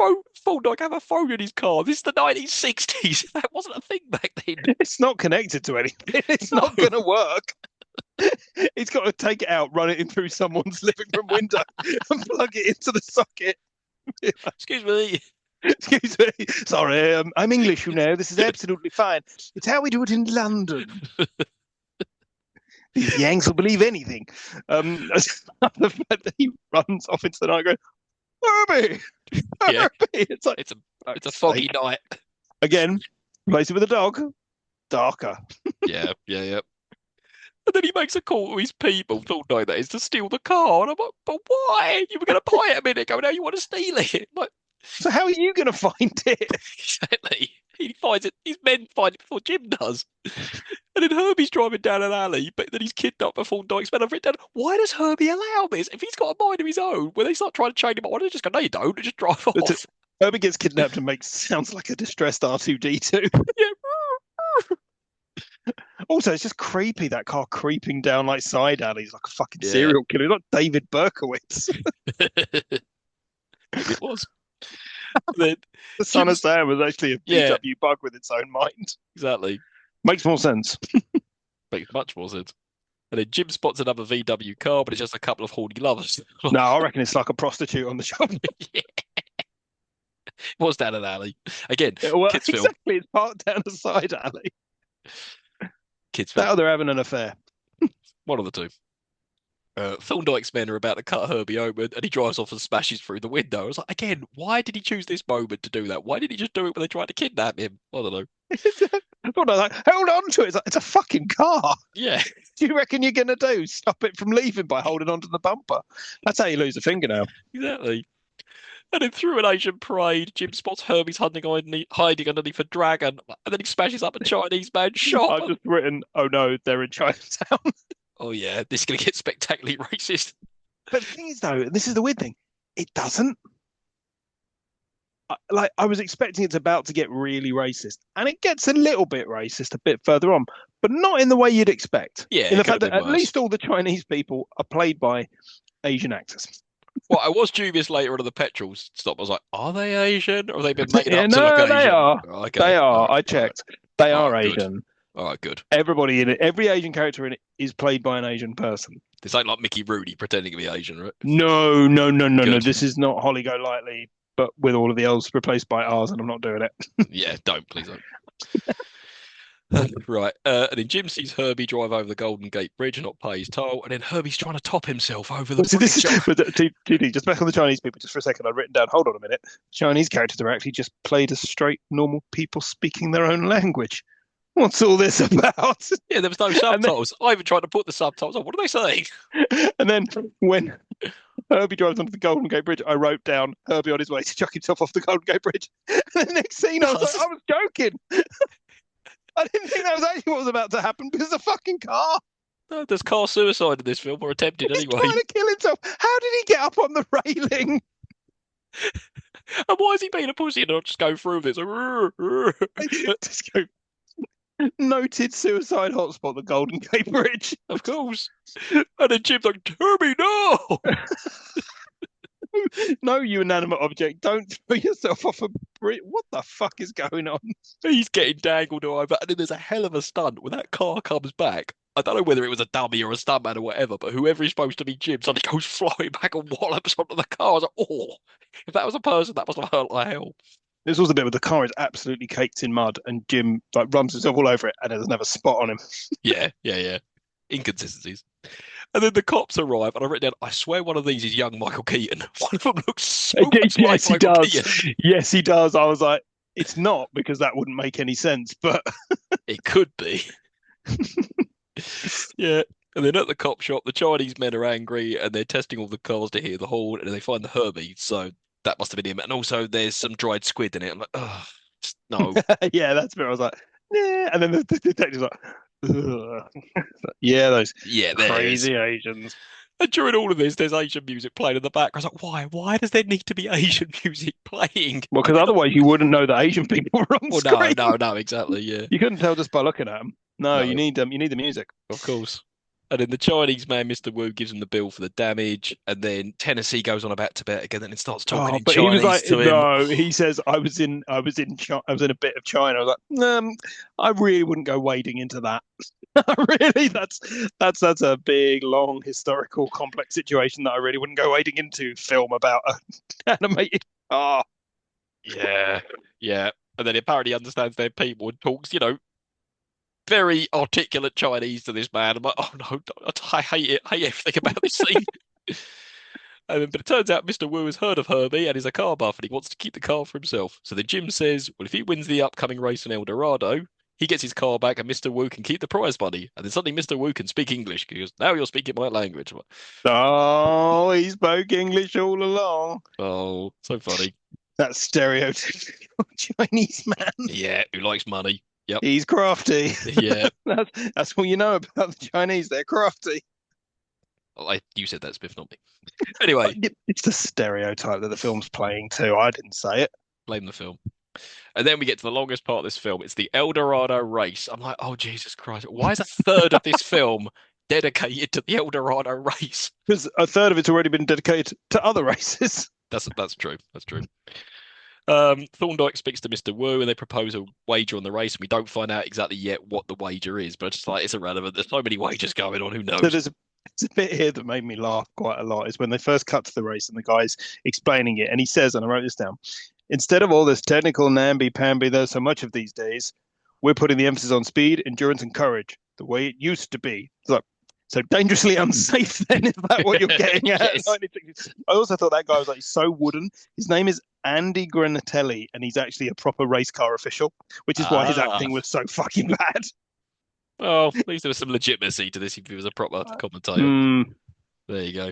Speaker 1: Thorndyke have a phone in his car? This is the 1960s. That wasn't a thing back then.
Speaker 2: It's not connected to anything. It's not going to work. He's got to take it out, run it in through someone's living room window, and plug it into the socket.
Speaker 1: Excuse me.
Speaker 2: Excuse me. Sorry, I'm English, you know. This is absolutely fine. It's how we do it in London. These Yanks will believe anything. The fact that he runs off into the night going, Herbie!
Speaker 1: Yeah.
Speaker 2: Herbie! It's like,
Speaker 1: It's a foggy night.
Speaker 2: again, replace it with a dog. Darker.
Speaker 1: Yeah. And then he makes a call to his people, Thorndyke that is, to steal the car. And I'm like, but why? You were going to buy it a minute ago, now you want to steal it. I'm like,
Speaker 2: So how are you going to find it?
Speaker 1: exactly. He finds it. His men find it before Jim does. And then Herbie's driving down an alley, but then he's kidnapped by Thorndyke's men. I've written down, why does Herbie allow this? If he's got a mind of his own, when they start trying to chain him up, why don't they just go, no, you don't, just drive off?
Speaker 2: Herbie gets kidnapped and sounds like a distressed R2-D2.
Speaker 1: Yeah.
Speaker 2: Also, it's just creepy, that car creeping down like side alleys like a fucking
Speaker 1: Yeah.
Speaker 2: serial killer. Not David Berkowitz.
Speaker 1: It was. Then,
Speaker 2: The Son of Sam was actually a
Speaker 1: Yeah.
Speaker 2: VW bug with its own mind.
Speaker 1: exactly.
Speaker 2: Makes more sense.
Speaker 1: Makes much more sense. And then Jim spots another VW car, but it's just a couple of horny lovers.
Speaker 2: No, I reckon it's like a prostitute on the shop.
Speaker 1: Yeah. Was down an alley. Again,
Speaker 2: Well,
Speaker 1: kids film.
Speaker 2: exactly. It's parked down a side alley.
Speaker 1: Kids
Speaker 2: That
Speaker 1: film.
Speaker 2: or they're having an affair.
Speaker 1: One of the two. Thorndyke's men are about to cut Herbie open, and he drives off and smashes through the window. I was like, again, why did he choose this moment to do that? Why did he just do it when they tried to kidnap him? I don't know.
Speaker 2: Like, hold on to it. It's a fucking car.
Speaker 1: Yeah,
Speaker 2: Do you reckon you're going to do? Stop it from leaving by holding onto the bumper. That's how you lose a fingernail.
Speaker 1: exactly. And then through an Asian parade, Jim spots Herbie's hiding underneath a dragon, and then he smashes up a Chinese man's shop.
Speaker 2: I've just written, oh no, they're in Chinatown.
Speaker 1: Oh yeah, this is gonna get spectacularly racist.
Speaker 2: But the thing is, though, and this is the weird thing, it doesn't. I was expecting it's about to get really racist, and it gets a little bit racist a bit further on, but not in the way you'd expect.
Speaker 1: Yeah,
Speaker 2: In the
Speaker 1: it could
Speaker 2: fact
Speaker 1: have
Speaker 2: that
Speaker 1: been
Speaker 2: at
Speaker 1: worse.
Speaker 2: least all the Chinese people are played by Asian actors.
Speaker 1: Well, I was dubious later on at the petrol stop. I was like, are they Asian, or have they been made
Speaker 2: Yeah,
Speaker 1: up to
Speaker 2: no,
Speaker 1: look
Speaker 2: they
Speaker 1: Asian?
Speaker 2: are.
Speaker 1: Oh, okay.
Speaker 2: They are.
Speaker 1: All right,
Speaker 2: I checked. They
Speaker 1: All
Speaker 2: are
Speaker 1: right, good.
Speaker 2: Asian.
Speaker 1: All right, good.
Speaker 2: Everybody in it, every Asian character in it is played by an Asian person.
Speaker 1: This ain't like Mickey Rooney pretending to be Asian, right?
Speaker 2: No.
Speaker 1: Good.
Speaker 2: This is not Holly Golightly, but with all of the L's replaced by R's, and I'm not doing it.
Speaker 1: Yeah, please don't. Right. And then Jim sees Herbie drive over the Golden Gate Bridge and not pay his toll, and then Herbie's trying to top himself over the
Speaker 2: See, this
Speaker 1: bridge.
Speaker 2: is, but TD, just back on the Chinese people, just for a second, I'd written down, hold on a minute. Chinese characters are actually just played as straight, normal people speaking their own language. What's all this about?
Speaker 1: Yeah, there was no subtitles. I even tried to put the subtitles on. What are they saying?
Speaker 2: And then when Herbie drives onto the Golden Gate Bridge, I wrote down Herbie on his way to chuck himself off the Golden Gate Bridge. And the next scene, I was like, I was joking. I didn't think that was actually what was about to happen because the fucking car.
Speaker 1: No, there's car suicide in this film, or attempted
Speaker 2: He's
Speaker 1: anyway.
Speaker 2: trying to kill himself. How did he get up on the railing?
Speaker 1: And why is he being a pussy and not just go through this?
Speaker 2: Just go, Noted suicide hotspot, the Golden Gate Bridge.
Speaker 1: Of course. And then Jim's like, Herbie, no!
Speaker 2: No, you inanimate object, don't throw yourself off a bridge. What the fuck is going on?
Speaker 1: He's getting dangled over, and then there's a hell of a stunt when that car comes back. I don't know whether it was a dummy or a stuntman or whatever, but whoever is supposed to be Jim suddenly goes flying back and wallops onto the car. I was like, oh, if that was a person, that must have hurt like hell.
Speaker 2: This was the bit where the car is absolutely caked in mud, and Jim like runs himself all over it, and it doesn't have a spot on him.
Speaker 1: Yeah. Inconsistencies. And then the cops arrive, and I've written down, I swear one of these is young Michael Keaton. One of them looks so much like
Speaker 2: Yes, he
Speaker 1: Michael
Speaker 2: does.
Speaker 1: Keaton.
Speaker 2: Yes, he does. I was like, it's not because that wouldn't make any sense, but
Speaker 1: It could be. Yeah. And then at the cop shop, the Chinese men are angry and they're testing all the cars to hear the horn and they find the Herbie. So that must have been him. And also there's some dried squid in it. I'm like, oh, no.
Speaker 2: yeah, that's where I was like, yeah. And then the detective's like, ugh. Yeah, those
Speaker 1: Yeah, there it is.
Speaker 2: crazy Asians.
Speaker 1: And during all of this, there's Asian music playing in the back. I was like, why? Why does there need to be Asian music playing?
Speaker 2: Well, because otherwise you wouldn't know that Asian people were on
Speaker 1: Well,
Speaker 2: screen.
Speaker 1: no, exactly. Yeah.
Speaker 2: You couldn't tell just by looking at them. No,
Speaker 1: No.
Speaker 2: you need them. You need the music.
Speaker 1: Of course. And then the Chinese man, Mr. Wu, gives him the bill for the damage. And then Tennessee goes on about Tibet again and then starts talking in
Speaker 2: But he was
Speaker 1: Chinese
Speaker 2: like,
Speaker 1: to him.
Speaker 2: no. He says, I was in a bit of China. I was like, I really wouldn't go wading into that. Really, that's a big, long, historical, complex situation that I really wouldn't go wading into. Film about an animated. Oh,
Speaker 1: Yeah. And then he apparently understands their people and talks, very articulate Chinese to this man. I'm like, oh no, I hate it. I hate everything about this scene. But it turns out Mr. Wu has heard of Herbie and is a car buff and he wants to keep the car for himself. So then Jim says, well, if he wins the upcoming race in El Dorado, he gets his car back and Mr. Wu can keep the prize money. And then suddenly Mr. Wu can speak English because now you're speaking my language. I'm like,
Speaker 2: oh, he spoke English all along.
Speaker 1: oh, so funny.
Speaker 2: That stereotypical Chinese man.
Speaker 1: Yeah, who likes money. Yep.
Speaker 2: He's crafty.
Speaker 1: Yeah.
Speaker 2: That's all you know about the Chinese. They're crafty.
Speaker 1: You said that, Spiff, not me. Anyway,
Speaker 2: it's the stereotype that the film's playing too. I didn't say it.
Speaker 1: blame the film. And then we get to the longest part of this film. It's the El Dorado race. I'm like, oh, Jesus Christ. Why is a third of this film dedicated to the El Dorado race?
Speaker 2: Because a third of it's already been dedicated to other races.
Speaker 1: That's true. That's true. Thorndyke speaks to Mr. Wu and they propose a wager on the race. And we don't find out exactly yet what the wager is, but it's like, it's irrelevant. There's so many wagers going on. Who knows?
Speaker 2: So there's a bit here that made me laugh quite a lot is when they first cut to the race and the guy's explaining it. And he says, and I wrote this down, instead of all this technical namby-pamby there's so much of these days, we're putting the emphasis on speed, endurance, and courage, the way it used to be. So dangerously unsafe then, is that what you're getting at?
Speaker 1: Yes.
Speaker 2: I also thought that guy was like so wooden. His name is Andy Granatelli, and he's actually a proper race car official, which is why his acting was so fucking bad.
Speaker 1: Oh, at least there was some legitimacy to this if he was a proper commentator. There you go.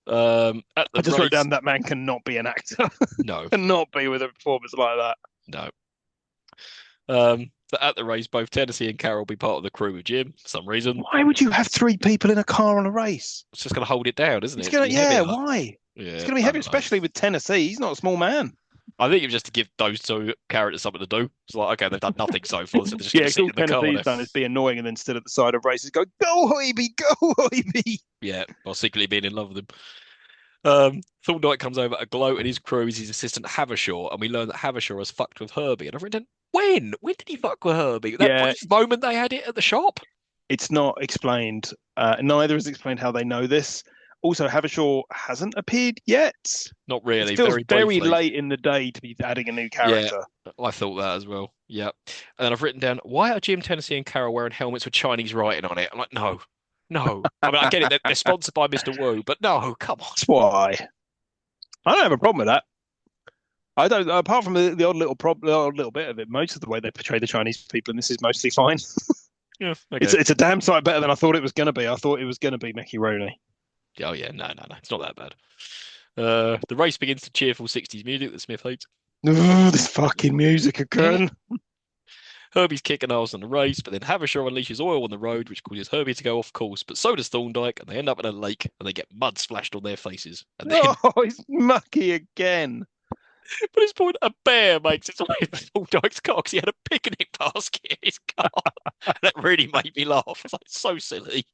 Speaker 1: I
Speaker 2: just wrote down that man cannot be an actor.
Speaker 1: No.
Speaker 2: Cannot be with a performance like that.
Speaker 1: No. But at the race, both Tennessee and Carol will be part of the crew with Jim for some reason.
Speaker 2: Why would you have three people in a car on a race?
Speaker 1: It's just going to hold it down, isn't it?
Speaker 2: It's gonna, yeah, why?
Speaker 1: Yeah,
Speaker 2: it's going to be heavy, especially with Tennessee. He's not a small man.
Speaker 1: I think it was just to give those two characters something to do. It's like, okay, they've done nothing so far, so they're just going to sit in the car.
Speaker 2: Tennessee's done is be annoying and then stood at the side of races, go Hoiby, go Hoiby.
Speaker 1: Yeah, while secretly being in love with him. Thorndyke comes over to Gloat and his crew is his assistant Havershaw, and we learn that Havershaw has fucked with Herbie. And I've written, when? When did he fuck with Herbie? That moment they had it at the shop?
Speaker 2: It's not explained. Neither is explained how they know this. Also, Havershaw hasn't appeared yet.
Speaker 1: Not really.
Speaker 2: It feels very late in the day to be adding a new character.
Speaker 1: Yeah, I thought that as well. Yeah. And then I've written down, why are Jim, Tennessee, and Carol wearing helmets with Chinese writing on it? I'm like, no. I mean, I get it. They're sponsored by Mr. Wu, but no, come on.
Speaker 2: That's why. I don't have a problem with that. I don't. Apart from the odd little bit of it, most of the way they portray the Chinese people, and this is mostly fine.
Speaker 1: Yeah, okay.
Speaker 2: It's a damn sight better than I thought it was going to be. I thought it was going to be Mickey Rooney.
Speaker 1: Oh yeah, no, it's not that bad. The race begins to cheerful 60s music that Smith hates.
Speaker 2: This fucking music again.
Speaker 1: Herbie's kicking ass on the race, but then Havershaw unleashes oil on the road, which causes Herbie to go off course. But so does Thorndyke, and they end up in a lake, and they get mud splashed on their faces. And then,
Speaker 2: he's mucky again.
Speaker 1: But this point, a bear makes its way to Thorndyke's car because he had a picnic basket in his car. That really made me laugh. It's like so silly.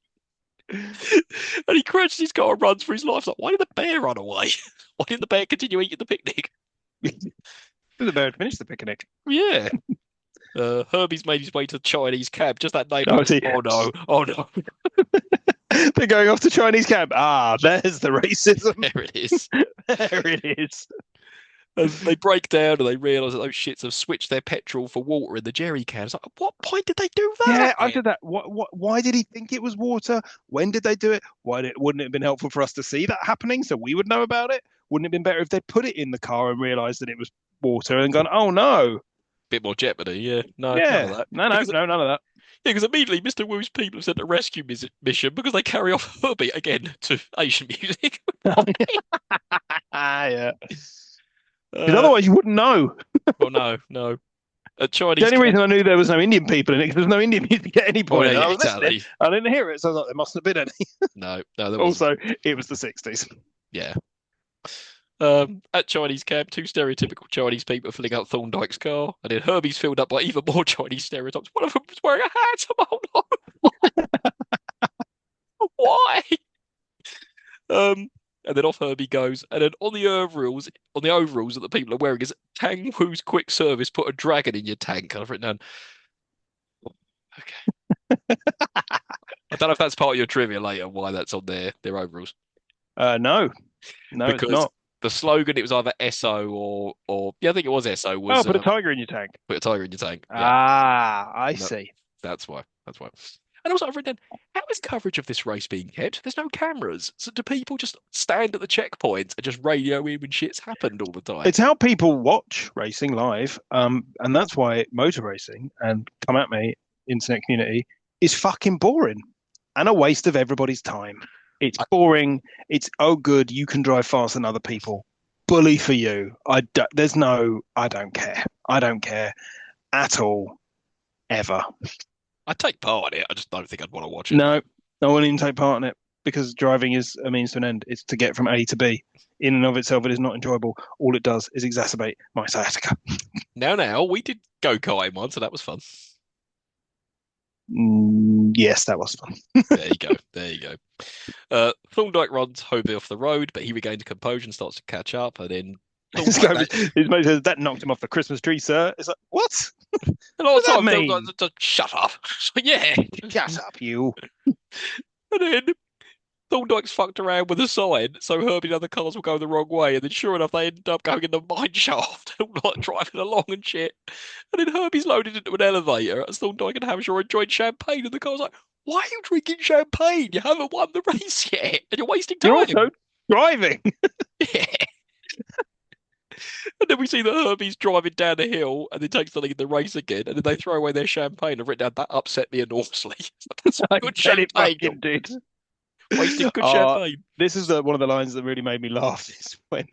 Speaker 1: And he crashes his car and runs for his life. It's like, why did the bear run away? Why didn't the bear continue eating the picnic?
Speaker 2: The bear had finished the picnic.
Speaker 1: Yeah. Herbie's made his way to the Chinese cab. Just that name.
Speaker 2: Oh, I see.
Speaker 1: Oh no! Oh no!
Speaker 2: They're going off to Chinese camp. Ah, there's the racism.
Speaker 1: There it is.
Speaker 2: There it is.
Speaker 1: And they break down and they realise that those shits have switched their petrol for water in the jerry cans. Like, at what point did they do that?
Speaker 2: Yeah, I did that. Why did he think it was water? When did they do it? Wouldn't it have been helpful for us to see that happening so we would know about it? Wouldn't it have been better if they put it in the car and realised that it was water and gone, oh no?
Speaker 1: Bit more jeopardy, yeah. No,
Speaker 2: Yeah,
Speaker 1: none of that.
Speaker 2: no, none of that.
Speaker 1: Yeah, because immediately Mr. Wu's people have sent a rescue mission because they carry off Herbie again to Asian music.
Speaker 2: Yeah. Because otherwise you wouldn't know.
Speaker 1: Well, no. A Chinese.
Speaker 2: The only reason I knew there was no Indian people in it because there's no Indian music at any point.
Speaker 1: yeah,
Speaker 2: I was
Speaker 1: exactly.
Speaker 2: listening. I didn't hear it, so I was like, there mustn't have been any.
Speaker 1: No, there wasn't.
Speaker 2: Also, it was the 60s.
Speaker 1: Yeah. At Chinese camp, two stereotypical Chinese people filling out Thorndyke's car, and then Herbie's filled up by even more Chinese stereotypes. One of them was wearing a hat. Oh no! Why? And then off Herbie goes, and then on the overalls that the people are wearing is Tang Woo's quick service. Put a dragon in your tank. I've written down. Okay. I don't know if that's part of your trivia later. Why that's on their overalls?
Speaker 2: No,
Speaker 1: because
Speaker 2: it's not.
Speaker 1: The slogan, it was either SO or yeah, I think it was SO. Was
Speaker 2: put a tiger in your tank.
Speaker 1: Put a tiger in your tank. Yeah.
Speaker 2: Ah, I see.
Speaker 1: That's why. And also, I've written down, how is coverage of this race being kept? There's no cameras. So do people just stand at the checkpoints and just radio in when shit's happened all the time?
Speaker 2: It's how people watch racing live. And that's why motor racing, and come at me, internet community, is fucking boring and a waste of everybody's time. It's boring. It's, oh, good, you can drive faster than other people. Bully for you. I don't care. I don't care at all, ever.
Speaker 1: I'd take part in it. I just don't think I'd want to watch it.
Speaker 2: No, I wouldn't even take part in it because driving is a means to an end. It's to get from A to B. In and of itself, it is not enjoyable. All it does is exacerbate my sciatica.
Speaker 1: Now, we did go-karting once, so that was fun.
Speaker 2: Yes, that was fun.
Speaker 1: There you go. Thorndyke runs Hobie off the road, but he regains composure and starts to catch up, and then
Speaker 2: his mate says, that knocked him off the Christmas tree, sir. It's like, what?
Speaker 1: And all the time,
Speaker 2: mean?
Speaker 1: Shut up. Yeah.
Speaker 2: Shut up, you.
Speaker 1: And then Thorndyke's fucked around with a sign, so Herbie and other cars will go the wrong way, and then sure enough, they end up going in the mine shaft, like driving along and shit. And then Herbie's loaded into an elevator as Thorndyke and Hampshire are enjoying champagne, and the car's like, why are you drinking champagne? You haven't won the race yet, and you're wasting time.
Speaker 2: You're also driving.
Speaker 1: Yeah. And then we see that Herbie's driving down the hill and then takes the lead in the race again, and then they throw away their champagne. I've written down, that upset me enormously. That's good champagne,
Speaker 2: dude.
Speaker 1: Wasting good champagne.
Speaker 2: This is one of the lines that really made me laugh. Is when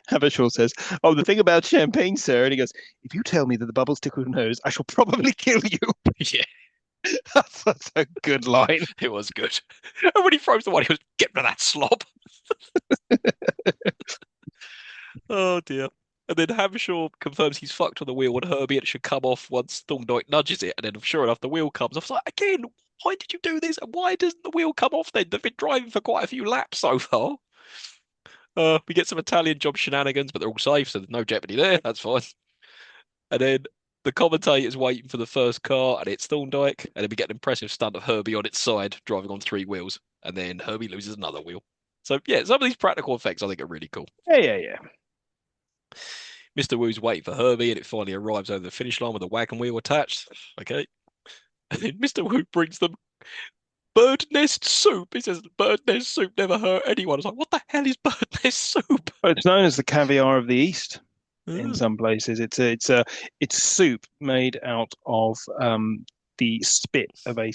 Speaker 2: Habershaw says, "Oh, the thing about champagne, sir," and he goes, "If you tell me that the bubbles tickle your nose, I shall probably kill you."
Speaker 1: Yeah.
Speaker 2: That's a good line.
Speaker 1: It was good. And when he throws the one, he goes, "Get rid of that slob." Oh dear. And then Habershaw confirms he's fucked on the wheel, and Herbie, and it should come off once Thorndyke nudges it. And then, sure enough, the wheel comes off. It's like, again, why did you do this? And why doesn't the wheel come off then? They've been driving for quite a few laps so far. We get some Italian job shenanigans, but they're all safe, so there's no jeopardy there. That's fine. And then the commentator's waiting for the first car, and it's Thorndyke. And then we get an impressive stunt of Herbie on its side, driving on 3 wheels. And then Herbie loses another wheel. So, yeah, some of these practical effects I think are really cool.
Speaker 2: Yeah.
Speaker 1: Mr. Wu's waiting for Herbie, and it finally arrives over the finish line with a wagon wheel attached. Okay. And then Mr. Wu brings them bird nest soup. He says bird nest soup never hurt anyone. I was like, what the hell is bird nest soup?
Speaker 2: Well, it's known as the caviar of the East in some places. It's soup made out of the spit of a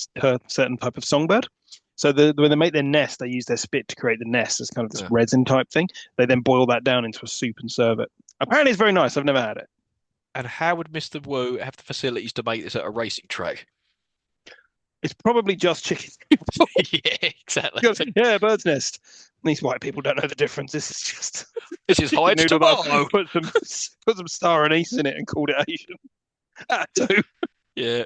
Speaker 2: certain type of songbird. So when they make their nest, they use their spit to create the nest as kind of this resin type thing. They then boil that down into a soup and serve it. Apparently, it's very nice. I've never had it.
Speaker 1: And how would Mr. Wu have the facilities to make this at a racing track?
Speaker 2: It's probably just chicken.
Speaker 1: Yeah, exactly.
Speaker 2: Yeah, bird's nest. These white people don't know the difference. This is just
Speaker 1: This is
Speaker 2: chicken
Speaker 1: Heinz
Speaker 2: noodle that
Speaker 1: tomato.
Speaker 2: put some star anise in it and called it Asian. Too.
Speaker 1: Yeah.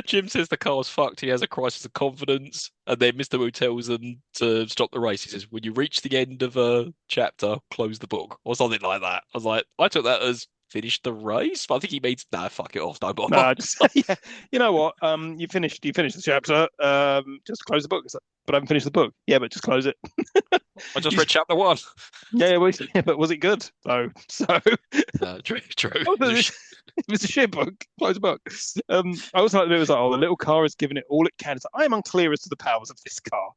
Speaker 1: Jim says the car's fucked. He has a crisis of confidence, and then Mr. Wu tells them to stop the race. He says, "When you reach the end of a chapter, close the book," or something like that. I was like, I took that as finish the race, but I think he means, nah, fuck it off, no bother.
Speaker 2: No, just yeah. You know what? You finished the chapter. Just close the book. It's like, but I haven't finished the book. Yeah, but just close it.
Speaker 1: I just read chapter one.
Speaker 2: Yeah, but was it good? So
Speaker 1: True, true.
Speaker 2: oh, it was a shit book. Close the book. I also like that it was like, oh, the little car is giving it all it can. It's like, I am unclear as to the powers of this car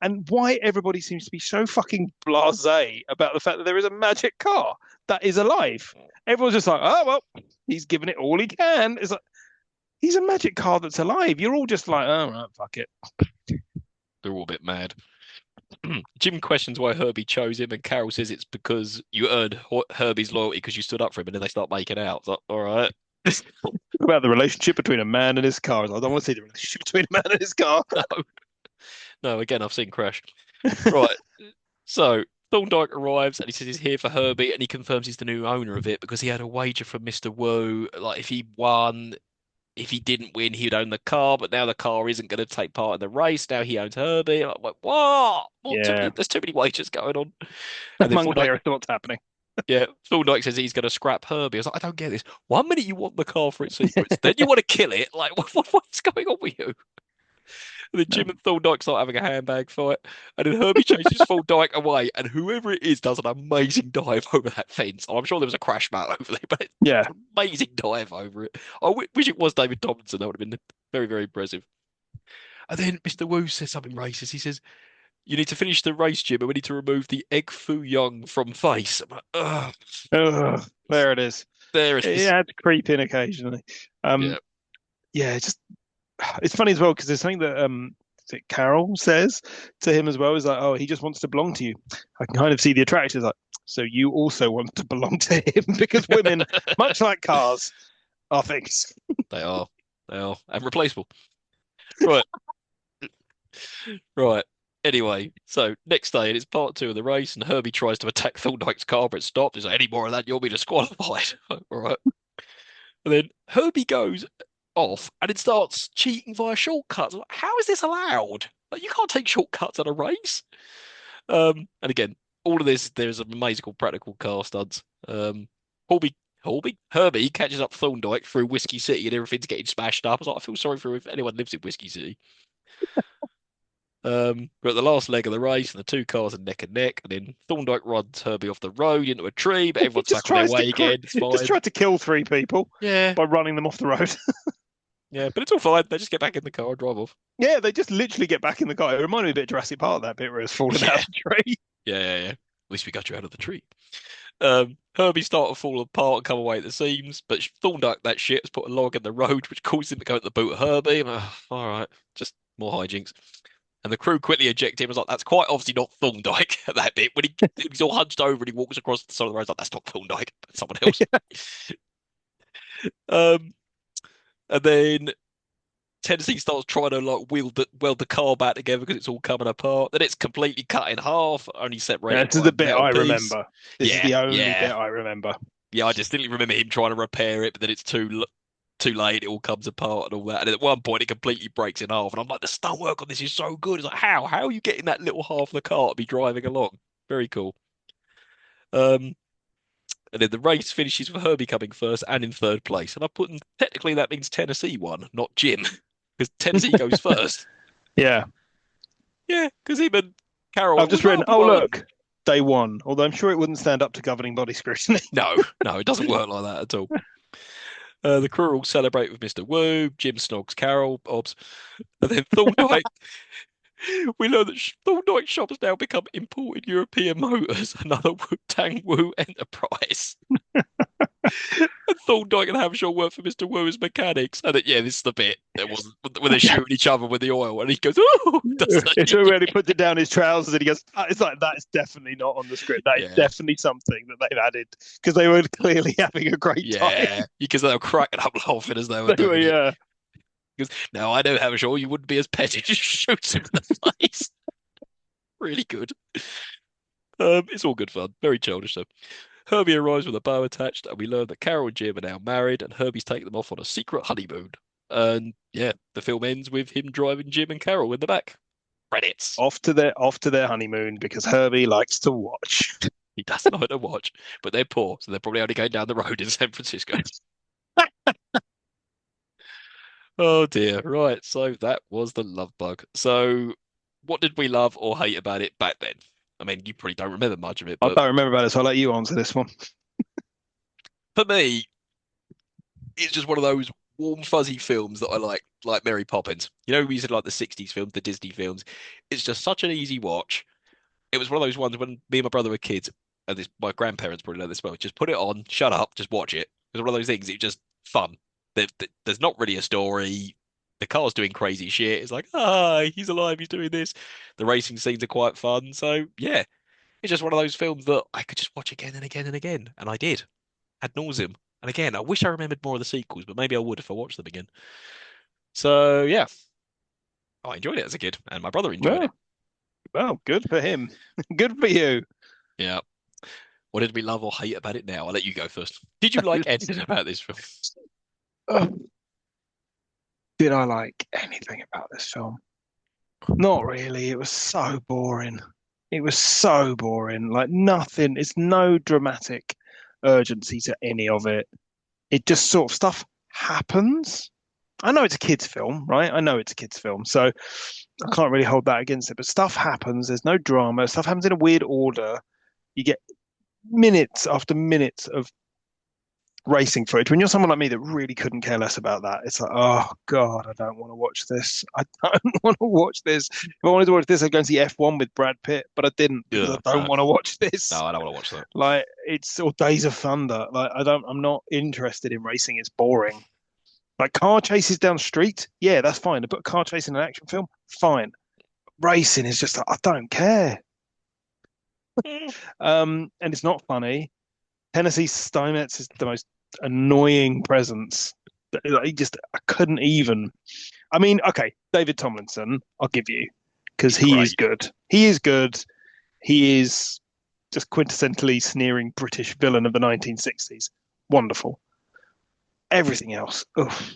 Speaker 2: and why everybody seems to be so fucking blasé about the fact that there is a magic car that is alive. Everyone's just like, oh well, he's giving it all he can. It's like he's a magic car that's alive. You're all just like, oh right, fuck it.
Speaker 1: They're all a bit mad. Jim questions why Herbie chose him, and Carol says it's because you earned Herbie's loyalty because you stood up for him, and then they start making out. It's like, all right.
Speaker 2: About the relationship between a man and his car. I don't want to see the relationship between a man and his car.
Speaker 1: No, again, I've seen Crash. Right. So Thorndyke arrives and he says he's here for Herbie, and he confirms he's the new owner of it because he had a wager from Mr. Wu. Like if he won, if he didn't win, he would own the car, but now the car isn't going to take part in the race. Now he owns Herbie. I'm like, what?
Speaker 2: Yeah.
Speaker 1: There's too many wagers going on. And
Speaker 2: I'm
Speaker 1: then
Speaker 2: unclear as to what's happening.
Speaker 1: yeah, Thorndyke says he's going to scrap Herbie. I was like, I don't get this. 1 minute you want the car for its secrets, then you want to kill it. Like, what's going on with you? And then Jim and Thorndyke start having a handbag fight, and then Herbie chases Thorndyke away, and whoever it is does an amazing dive over that fence. I'm sure there was a crash mat over there, but
Speaker 2: Yeah.
Speaker 1: amazing dive over it. I wish it was David Tomlinson. That would have been very, very impressive. And then Mr. Wu says something racist. He says, "You need to finish the race, Jim, and we need to remove the egg foo young from face." I'm like, ugh.
Speaker 2: Ugh, there it is.
Speaker 1: There it is.
Speaker 2: It had to creep in occasionally.
Speaker 1: Yeah.
Speaker 2: Yeah, it's funny as well because there's something that Carol says to him as well. Is like, oh, he just wants to belong to you. I can kind of see the attraction. It's like, so you also want to belong to him because women, much like cars, are things.
Speaker 1: They are. And replaceable. Right. Right. Anyway, so next day, it's part two of the race, and Herbie tries to attack Thorndyke's car, but it stopped. He's like, any more of that, you'll be disqualified. All right. And then Herbie goes off and it starts cheating via shortcuts. Like, how is this allowed? Like, you can't take shortcuts at a race. And again, all of this, there's some amazing practical car stunts. Herbie catches up Thorndyke through Whiskey City and everything's getting smashed up. I was like, I feel sorry for if anyone lives in Whiskey City. We're at the last leg of the race, and the two cars are neck and neck. And then Thorndyke runs Herbie off the road into a tree, but everyone's back on their way again. It's fine.
Speaker 2: Just tried to kill 3 people by running them off the road.
Speaker 1: Yeah, but it's all fine. They just get back in the car and drive off.
Speaker 2: Yeah, they just literally get back in the car. It reminded me a bit of Jurassic Park, that bit where it's falling out of the tree.
Speaker 1: Yeah. At least we got you out of the tree. Herbie started to fall apart and come away at the seams, but Thorndyke, that shit, has put a log in the road, which caused him to go at the boot of Herbie. All right, just more hijinks. And the crew quickly eject him. I was like, that's quite obviously not Thorndyke at that bit. When he's all hunched over and he walks across the side of the road, I was like, that's not Thorndyke, that's someone else. And then Tennessee starts trying to like weld the car back together because it's all coming apart. Then it's completely cut in half, only separated.
Speaker 2: Yeah, this is the bit I remember. This is the only bit I remember.
Speaker 1: Yeah, I distinctly remember him trying to repair it, but then it's too late. It all comes apart and all that. And at one point, it completely breaks in half. And I'm like, the stonework on this is so good. It's like, how are you getting that little half of the car to be driving along? Very cool. And then the race finishes with Herbie coming first and in third place. And I put in, technically that means Tennessee won, not Jim, because Tennessee goes first.
Speaker 2: Yeah.
Speaker 1: Yeah, because him and Carol.
Speaker 2: I've just written, oh, look, they won. Although I'm sure it wouldn't stand up to governing body scrutiny.
Speaker 1: No, it doesn't work like that at all. The crew all celebrate with Mr. Wu. Jim snogs Carol, Bob's. And then Thorndyke. We learn that Thorndyke shops now become Imported European Motors, another Tang Wu enterprise. And Thorndyke and Hampshire work for Mr. Wu as mechanics. And this is the bit that wasn't when they're shooting each other with the oil, and he goes, "Oh!"
Speaker 2: It's when he puts it down his trousers, and he goes, "It's like that's definitely not on the script. That is definitely something that they've added because they were clearly having a great time."
Speaker 1: Yeah, because they were cracking up laughing as they were doing it. Because now I know Hampshire, you wouldn't be as petty to shoot him in the face. really good. It's all good fun. Very childish though. Herbie arrives with a bow attached, and we learn that Carol and Jim are now married, and Herbie's taking them off on a secret honeymoon. And yeah, the film ends with him driving Jim and Carol in the back. Credits.
Speaker 2: Off to their honeymoon because Herbie likes to watch.
Speaker 1: He doesn't know how to watch, but they're poor, so they're probably only going down the road in San Francisco. Oh dear. Right. So that was the Love Bug. So what did we love or hate about it back then? I mean, you probably don't remember much of it,
Speaker 2: I
Speaker 1: but
Speaker 2: don't remember about it, so I'll let you answer this one.
Speaker 1: for me, it's just one of those warm, fuzzy films that I like Mary Poppins. You know, we used to like the 60s films, the Disney films. It's just such an easy watch. It was one of those ones when me and my brother were kids, and my grandparents probably know this well. Just put it on, shut up, just watch it. It was one of those things. It's just fun. There's not really a story. The car's doing crazy shit. It's like, he's alive, he's doing this. The racing scenes are quite fun. So yeah, it's just one of those films that I could just watch again and again and again, and I did ad nauseum. And again, I wish I remembered more of the sequels, but maybe I would if I watched them again. So yeah, I enjoyed it as a kid, and my brother enjoyed
Speaker 2: Well,
Speaker 1: it.
Speaker 2: well, good for him. Good for you.
Speaker 1: Yeah. What did we love or hate about it now? I'll let you go first. Did you like anything about this film?
Speaker 2: Oh, did I like anything about this film? Not really. It was so boring. It was so boring. Like nothing. It's no dramatic urgency to any of it. It just sort of stuff happens. I know it's a kids' film, right? I know it's a kids' film, so I can't really hold that against it. But stuff happens. There's no drama. Stuff happens in a weird order. You get minutes after minutes of racing footage. When you're someone like me that really couldn't care less about that, it's like, oh God, I don't want to watch this. I don't want to watch this. If I wanted to watch this, I'd go and see F1 with Brad Pitt, but I didn't because
Speaker 1: Yeah,
Speaker 2: I don't
Speaker 1: no,
Speaker 2: want to watch this.
Speaker 1: no, I don't want to watch that.
Speaker 2: Like it's or Days of Thunder. Like I'm not interested in racing. It's boring. Like car chases down the street, yeah, that's fine. To put a car chase in an action film, fine. Racing is just like, I don't care.
Speaker 1: Mm.
Speaker 2: And it's not funny. Tennessee Steinmetz is the most annoying presence. Like, I couldn't even. I mean, okay, David Tomlinson, I'll give you because
Speaker 1: He's
Speaker 2: he is
Speaker 1: great.
Speaker 2: good. He is good. He is just quintessentially sneering British villain of the 1960s. Wonderful. Everything else, oof,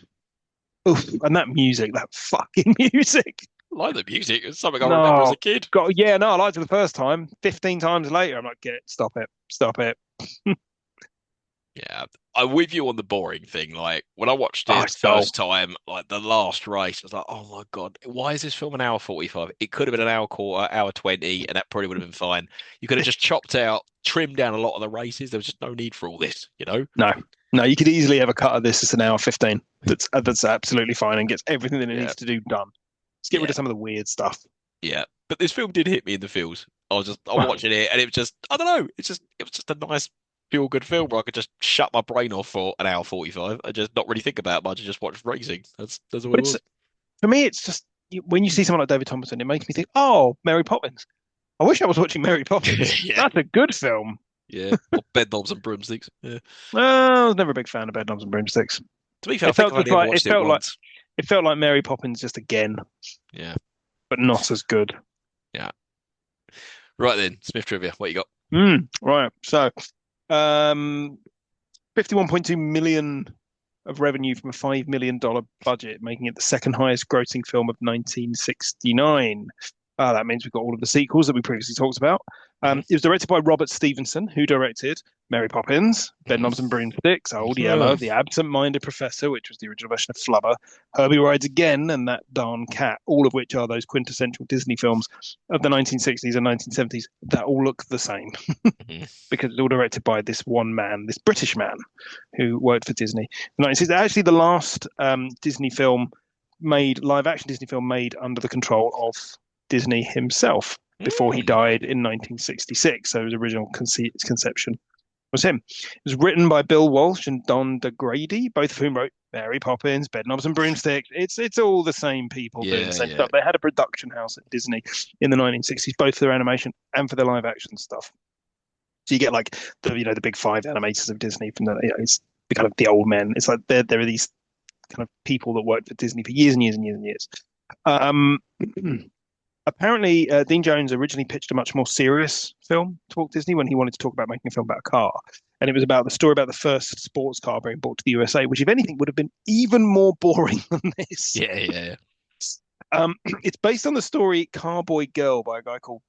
Speaker 2: oof, and that music, that fucking music.
Speaker 1: I like the music. It's something I remember as
Speaker 2: No,
Speaker 1: a kid.
Speaker 2: God, yeah, no, I liked it the first time. 15 times later, I'm like, get it, stop it.
Speaker 1: Yeah, I'm with you on the boring thing. Like when I watched
Speaker 2: Oh,
Speaker 1: it
Speaker 2: it's dull.
Speaker 1: first time, like the last race, I was like, oh my God, why is this film an hour 45? It could have been an hour quarter, hour 20, and that probably would have been fine. You could have just chopped out, trimmed down a lot of the races. There was just no need for all this, you know?
Speaker 2: No, no, you could easily have a cut of this as an hour 15. That's absolutely fine and gets everything that it
Speaker 1: Yeah,
Speaker 2: needs to do done. Let's get rid
Speaker 1: yeah,
Speaker 2: of some of the weird stuff.
Speaker 1: yeah. But this film did hit me in the feels. I'm
Speaker 2: Well,
Speaker 1: watching it, and it was just, I don't know, it was just a nice, feel good film where I could just shut my brain off for an hour 45 and just not really think about much and just watch racing. That's all
Speaker 2: but
Speaker 1: it
Speaker 2: it's
Speaker 1: was.
Speaker 2: for me, it's just when you see someone like David Thompson, it makes me think, oh, Mary Poppins. I wish I was watching Mary Poppins.
Speaker 1: Yeah,
Speaker 2: That's a good film.
Speaker 1: yeah. Or bed knobs and broomsticks. Yeah.
Speaker 2: I was never a big fan of Bedknobs and Broomsticks.
Speaker 1: To be fair, I
Speaker 2: It
Speaker 1: think
Speaker 2: felt
Speaker 1: I've
Speaker 2: just
Speaker 1: only ever
Speaker 2: like
Speaker 1: watched it once.
Speaker 2: it felt like Mary Poppins just again,
Speaker 1: Yeah,
Speaker 2: but not as good.
Speaker 1: yeah. Right then, Smith Trivia, what you got?
Speaker 2: Right. So, um, 51.2 million of revenue from a $5 million budget, making it the second highest grossing film of 1969. That means we've got all of the sequels that we previously talked about.
Speaker 1: Hmm.
Speaker 2: It was directed by Robert Stevenson, who directed Mary Poppins, Bedknobs and Broomsticks, Old
Speaker 1: Hmm.
Speaker 2: Yeller, The Absent-Minded Professor, which was the original version of Flubber, Herbie Rides Again, and That Darn Cat, all of which are those quintessential Disney films of the 1960s and 1970s that all look the same
Speaker 1: Hmm.
Speaker 2: because it's all directed by this one man, this British man who worked for Disney. It's actually the last Disney film live action Disney film made under the control of Disney himself before he
Speaker 1: Hmm.
Speaker 2: died in 1966. So his original conception was him. It was written by Bill Walsh and Don DeGrady, both of whom wrote Mary Poppins, Bedknobs and Broomsticks. It's all the same people doing the
Speaker 1: Yeah,
Speaker 2: same
Speaker 1: yeah.
Speaker 2: stuff. They had a production house at Disney in the 1960s, both for their animation and for their live action stuff. So you get like the big five animators of Disney from it's the kind of the old men. It's like there are these kind of people that worked for Disney for years and years and years and years. Um, Apparently, Dean Jones originally pitched a much more serious film to Walt Disney when he wanted to talk about making a film about a car. And it was about the story about the first sports car being brought to the USA, which, if anything, would have been even more boring than this.
Speaker 1: Yeah, yeah.
Speaker 2: It's based on the story Carboy Girl by a guy called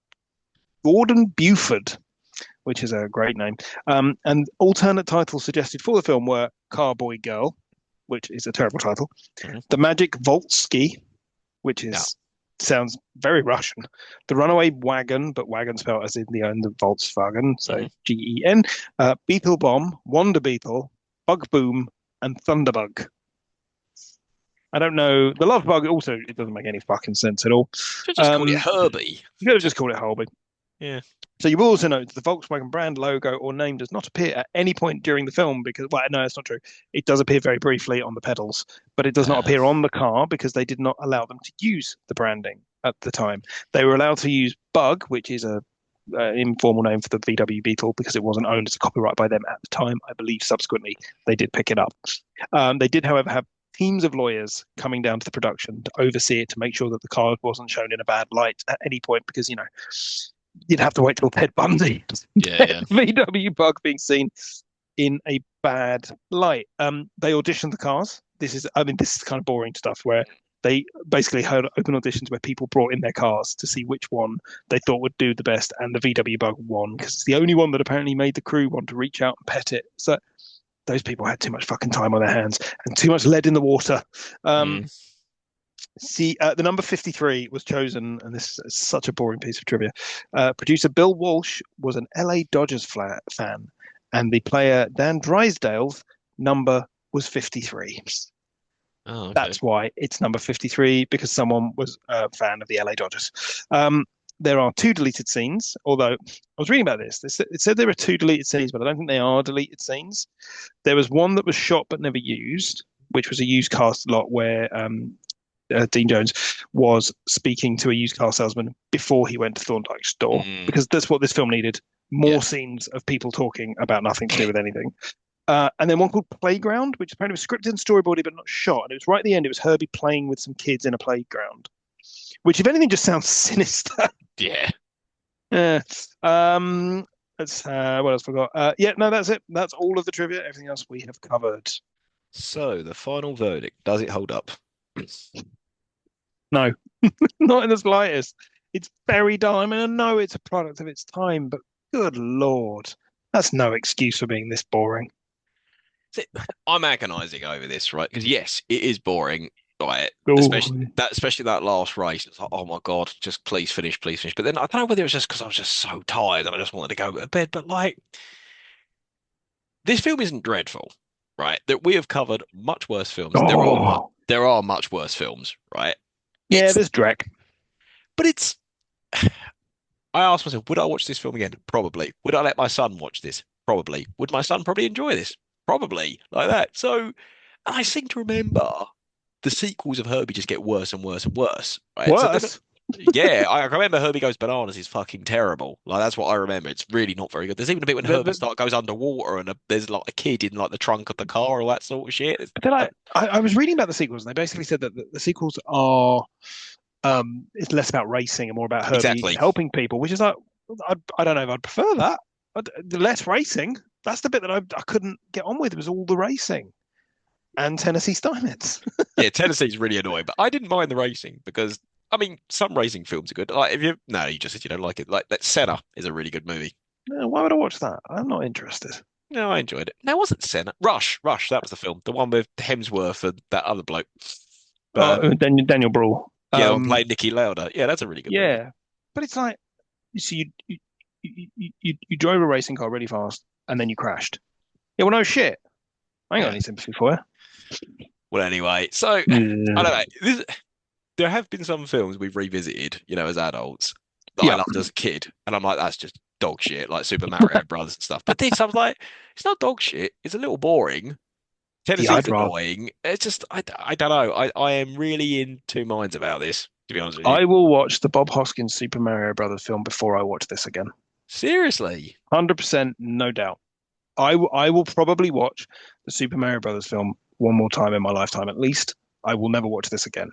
Speaker 2: Gordon Buford, which is a great name. And alternate titles suggested for the film were Carboy Girl, which is a terrible title,
Speaker 1: Mhm.
Speaker 2: The Magic Volsky, which
Speaker 1: No.
Speaker 2: is sounds very Russian. The Runaway Wagon, but wagon spelled as in the end of Volkswagen, so
Speaker 1: Mhm.
Speaker 2: Gen. Beetle Bomb, Wonder Beetle, Bug Boom, and Thunderbug. I don't know. The Love Bug also, it doesn't make any fucking sense at all.
Speaker 1: Should just call it Herbie.
Speaker 2: You could have just called it Holby.
Speaker 1: Yeah.
Speaker 2: So you will also note that the Volkswagen brand logo or name does not appear at any point during the film because, well, no, that's not true. It does appear very briefly on the pedals, but it does not appear on the car because they did not allow them to use the branding at the time. They were allowed to use Bug, which is a informal name for the VW Beetle because it wasn't owned as a copyright by them at the time. I believe subsequently they did pick it up. They did, however, have teams of lawyers coming down to the production to oversee it to make sure that the car wasn't shown in a bad light at any point because, you know, you'd have to wait till Ted Bundy.
Speaker 1: Yeah.
Speaker 2: VW Bug being seen in a bad light. They auditioned the cars. This is kind of boring stuff where they basically had open auditions where people brought in their cars to see which one they thought would do the best, and the VW Bug won because it's the only one that apparently made the crew want to reach out and pet it. So those people had too much fucking time on their hands and too much lead in the water. The number 53 was chosen, and this is such a boring piece of trivia. Producer Bill Walsh was an LA Dodgers fan, and the player Dan Drysdale's number was 53.
Speaker 1: Oh, okay.
Speaker 2: That's why it's number 53, because someone was a fan of the LA Dodgers. There are 2 deleted scenes, although I was reading about this. It said there were 2 deleted scenes, but I don't think they are deleted scenes. There was one that was shot but never used, which was a used car lot where Dean Jones was speaking to a used car salesman before he went to Thorndyke's store, because that's what this film needed. More scenes of people talking about nothing to do with anything. And then one called Playground, which apparently was scripted and storyboarded but not shot. And it was right at the end. It was Herbie playing with some kids in a playground, which, if anything, just sounds sinister.
Speaker 1: Yeah.
Speaker 2: What else forgot? No, that's it. That's all of the trivia. Everything else we have covered.
Speaker 1: So the final verdict, does it hold up?
Speaker 2: No, not in the slightest. It's very dull. I mean, I know it's a product of its time, but good Lord, that's no excuse for being this boring.
Speaker 1: I'm agonizing over this, right? Because yes, it is boring, right?
Speaker 2: Ooh.
Speaker 1: Especially that last race. It's like, oh my God, just please finish, please finish. But then I don't know whether it was just because I was just so tired that I just wanted to go to bed. But like, this film isn't dreadful, right? That we have covered much worse films.
Speaker 2: Oh.
Speaker 1: There are much worse films, right?
Speaker 2: Yeah, there's Drek.
Speaker 1: But it's. I asked myself, would I watch this film again? Probably. Would I let my son watch this? Probably. Would my son probably enjoy this? Probably. Like that. So I seem to remember the sequels of Herbie just get worse and worse and worse. Right?
Speaker 2: Worse?
Speaker 1: Yeah, I remember Herbie Goes Bananas is fucking terrible. Like that's what I remember. It's really not very good. There's even a bit when Herbie goes underwater and there's like a kid in like the trunk of the car, all that sort of shit.
Speaker 2: But like, I was reading about the sequels, and they basically said that the sequels are it's less about racing and more about Herbie helping people, which is like, I don't know if I'd prefer that. The less racing, that's the bit that I couldn't get on with. It was all the racing and Tennessee Steinmetz.
Speaker 1: Yeah, Tennessee's really annoying, but I didn't mind the racing because I mean, some racing films are good. Like you just said you don't like it. Like that Senna is a really good movie.
Speaker 2: No, why would I watch that? I'm not interested.
Speaker 1: No, I enjoyed it. No, it wasn't Senna. Rush. That was the film. The one with Hemsworth and that other bloke.
Speaker 2: Daniel Bruhl.
Speaker 1: Yeah, playing Niki Lauda. Yeah, that's a really good movie.
Speaker 2: But it's like, you see, you drove a racing car really fast and then you crashed. Yeah, well, no shit. I ain't got any sympathy for you.
Speaker 1: Well, anyway, so I don't know. There have been some films we've revisited, as adults that I loved as a kid, and I'm like, that's just dog shit, like Super Mario Brothers and stuff. But this, I was like, it's not dog shit. It's a little boring. Tennessee's annoying. It's just, I don't know. I am really in 2 minds about this, to be honest with you.
Speaker 2: I will watch the Bob Hoskins Super Mario Brothers film before I watch this again.
Speaker 1: Seriously?
Speaker 2: 100%, no doubt. I will probably watch the Super Mario Brothers film one more time in my lifetime, at least. I will never watch this again.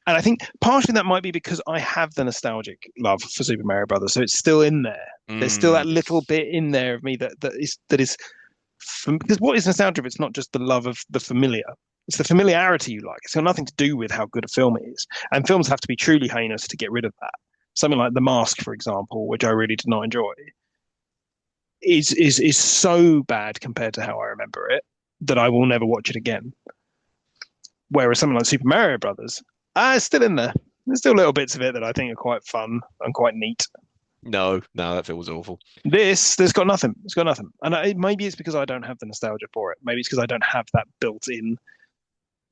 Speaker 2: And I think partially that might be because I have the nostalgic love for Super Mario Brothers, so it's still in there. There's still
Speaker 1: Mm,
Speaker 2: that little bit in there of me that is because what is nostalgia if it's not just the love of the familiar? It's the familiarity you like. It's got nothing to do with how good a film is. And films have to be truly heinous to get rid of that. Something like The Mask, for example, which I really did not enjoy, is so bad compared to how I remember it that I will never watch it again. Whereas something like Super Mario Brothers, it's still in there. There's still little bits of it that I think are quite fun and quite neat.
Speaker 1: no, no, that feels awful.
Speaker 2: There's got nothing. It's got nothing. And maybe it's because I don't have the nostalgia for it. Maybe it's because I don't have that built-in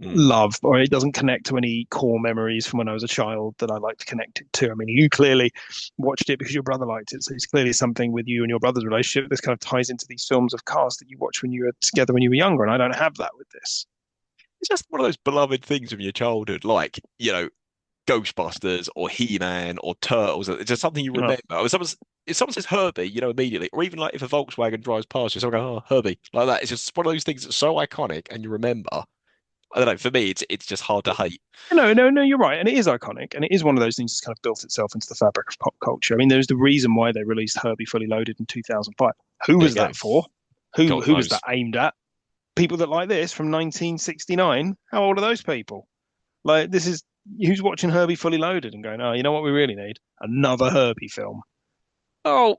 Speaker 1: Mm.
Speaker 2: love, or it doesn't connect to any core memories from when I was a child that I like to connect it to. I mean, you clearly watched it because your brother liked it, so it's clearly something with you and your brother's relationship. This kind of ties into these films of cars that you watched when you were together when you were younger, and I don't have that with this.
Speaker 1: It's just one of those beloved things from your childhood, like, Ghostbusters or He-Man or Turtles. It's just something you
Speaker 2: Oh,
Speaker 1: remember. If someone says Herbie, immediately, or even like if a Volkswagen drives past you, someone go, "Oh, Herbie," like that. It's just one of those things that's so iconic and you remember. I don't know. For me, it's just hard to hate.
Speaker 2: no, you're right, and it is iconic, and it is one of those things that's kind of built itself into the fabric of pop culture. I mean, there's the reason why they released Herbie Fully Loaded in 2005. Who
Speaker 1: There you
Speaker 2: was
Speaker 1: go.
Speaker 2: that for? Who
Speaker 1: God
Speaker 2: who was that
Speaker 1: knows.
Speaker 2: aimed at? People that like this from 1969. How old are those people? Like, this is who's watching Herbie Fully Loaded and going, oh, you know what we really need? Another Herbie film.
Speaker 1: Oh,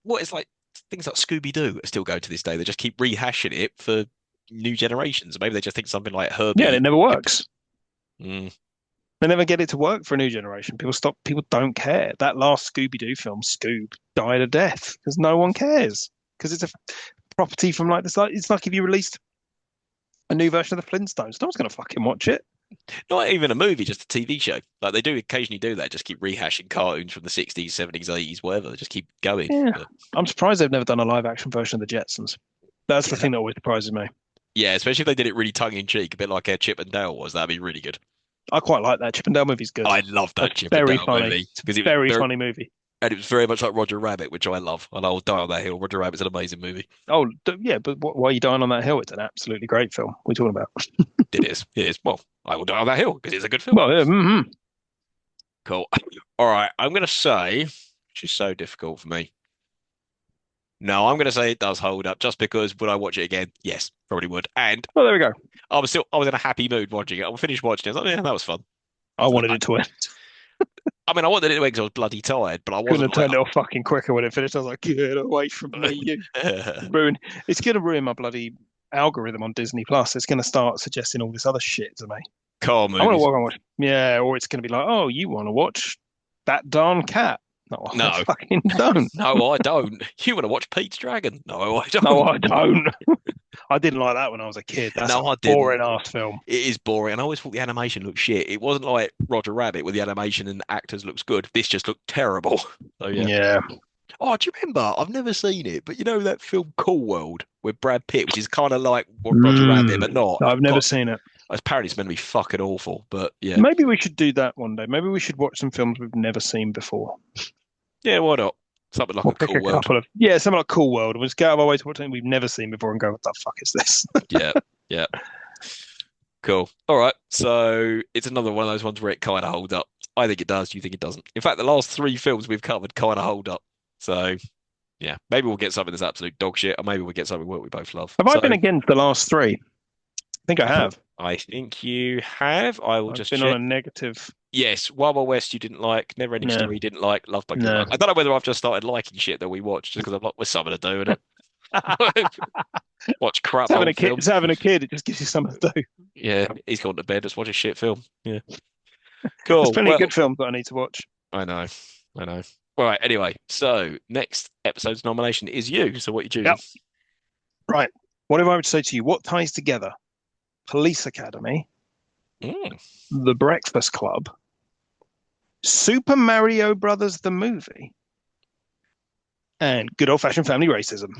Speaker 1: what is like things like Scooby Doo still go to this day. They just keep rehashing it for new generations. Maybe they just think something like
Speaker 2: Yeah, and it
Speaker 1: Herbie
Speaker 2: never
Speaker 1: could.
Speaker 2: works.
Speaker 1: Mm,
Speaker 2: They never get it to work for a new generation. People stop. People don't care. That last Scooby Doo film, Scoob, died a death because no one cares because it's a property from like this. It's like if you released a new version of the Flintstones, no one's going to fucking watch it.
Speaker 1: Not even a movie, just a TV show. Like they do occasionally do that. Just keep rehashing cartoons from the 60s, 70s, 80s, whatever. They just keep going.
Speaker 2: Yeah,
Speaker 1: But
Speaker 2: I'm surprised they've never done a live action version of the Jetsons. That's the
Speaker 1: yeah,
Speaker 2: thing that always surprises me.
Speaker 1: yeah, especially if they did it really tongue in cheek, a bit like Chip and Dale was. That'd be really good.
Speaker 2: I quite like that. Chip and Dale movie's good.
Speaker 1: I love that
Speaker 2: That's
Speaker 1: Chip and
Speaker 2: very
Speaker 1: Dale
Speaker 2: funny.
Speaker 1: movie
Speaker 2: It's a
Speaker 1: because it was
Speaker 2: very
Speaker 1: very
Speaker 2: funny movie.
Speaker 1: and it was very much like Roger Rabbit, which I love, and I'll die on that hill. Roger Rabbit's an amazing movie.
Speaker 2: Oh, yeah, but why are you dying on that hill? It's an absolutely great film. What are you talking about?
Speaker 1: It is. It is. Well, I will die on that hill because it's a good film.
Speaker 2: Well, yeah,
Speaker 1: Cool. All right. I'm gonna say, which is so difficult for me. No, I'm gonna say it does hold up just because would I watch it again? Yes, probably would. And
Speaker 2: well, there we go.
Speaker 1: I was in a happy mood watching it. I finished watching it. I was like, yeah, that was fun.
Speaker 2: I
Speaker 1: So,
Speaker 2: wanted it to end.
Speaker 1: I mean, I wanted it to end because I was bloody tired, but I
Speaker 2: Couldn't have
Speaker 1: wasn't like,
Speaker 2: turned it off fucking quicker when it finished. I was like, get away from me. You ruin. It's going to ruin my bloody algorithm on Disney Plus. It's going to start suggesting all this other shit to me.
Speaker 1: car
Speaker 2: I want to
Speaker 1: movies.
Speaker 2: watch. Yeah, or it's going to be like, oh, you want to watch that darn cat? No, I
Speaker 1: No,
Speaker 2: fucking don't.
Speaker 1: no, I don't. You want to watch Pete's Dragon? No, I
Speaker 2: No,
Speaker 1: don't.
Speaker 2: I don't. I didn't like that when I was a kid. That's a
Speaker 1: No, I didn't.
Speaker 2: boring ass film.
Speaker 1: It is boring, and I always thought the animation looked shit. It wasn't like Roger Rabbit where the animation and the actors looks good. This just looked terrible. So yeah.
Speaker 2: Yeah.
Speaker 1: Oh, do you remember? I've never seen it, but you know that film Cool World with Brad Pitt, which is kind of like Roger Rabbit,
Speaker 2: Mm.
Speaker 1: but not.
Speaker 2: I've never
Speaker 1: God,
Speaker 2: seen it.
Speaker 1: apparently it's meant to be fucking awful, but yeah,
Speaker 2: Maybe we should do that one day. Maybe we should watch some films we've never seen before.
Speaker 1: yeah, why not? Something like
Speaker 2: We'll
Speaker 1: a
Speaker 2: pick
Speaker 1: Cool
Speaker 2: a
Speaker 1: World.
Speaker 2: couple of something like Cool World. We'll just go out of our way to watch something we've never seen before and go, what the fuck is this?
Speaker 1: Yeah, yeah, cool. All right, so it's another one of those ones where it kind of holds up. I think it does. You think it doesn't? In fact, the last three films we've covered kind of hold up. So yeah, maybe we'll get something that's absolute dog shit, or maybe we'll get something we both love.
Speaker 2: Have I
Speaker 1: So
Speaker 2: been against the last three? I think I have.
Speaker 1: I think you have. I will
Speaker 2: I've
Speaker 1: just
Speaker 2: been on
Speaker 1: check.
Speaker 2: a negative.
Speaker 1: Yes, Wild Wild West you didn't like, Never Ending
Speaker 2: No,
Speaker 1: Story you didn't like, Love Bug you didn't
Speaker 2: no.
Speaker 1: like. I don't know whether I've just started liking shit that we watch just because I'm like, we're something to do with it. Watch crap
Speaker 2: It's having a
Speaker 1: old
Speaker 2: kid. It's
Speaker 1: films.
Speaker 2: having a kid. It just gives you something to do.
Speaker 1: Yeah, he's gone to bed. Let's watch a shit film. Yeah,
Speaker 2: There's
Speaker 1: cool.
Speaker 2: plenty of
Speaker 1: Well,
Speaker 2: good films that I need to watch.
Speaker 1: I know, I know. All right. Anyway, so next episode's nomination is you. So what you choosing?
Speaker 2: Yep. Right. What if I would say to you, what ties together Police Academy,
Speaker 1: Mm.
Speaker 2: The Breakfast Club, Super Mario Brothers the movie, and good old-fashioned family racism?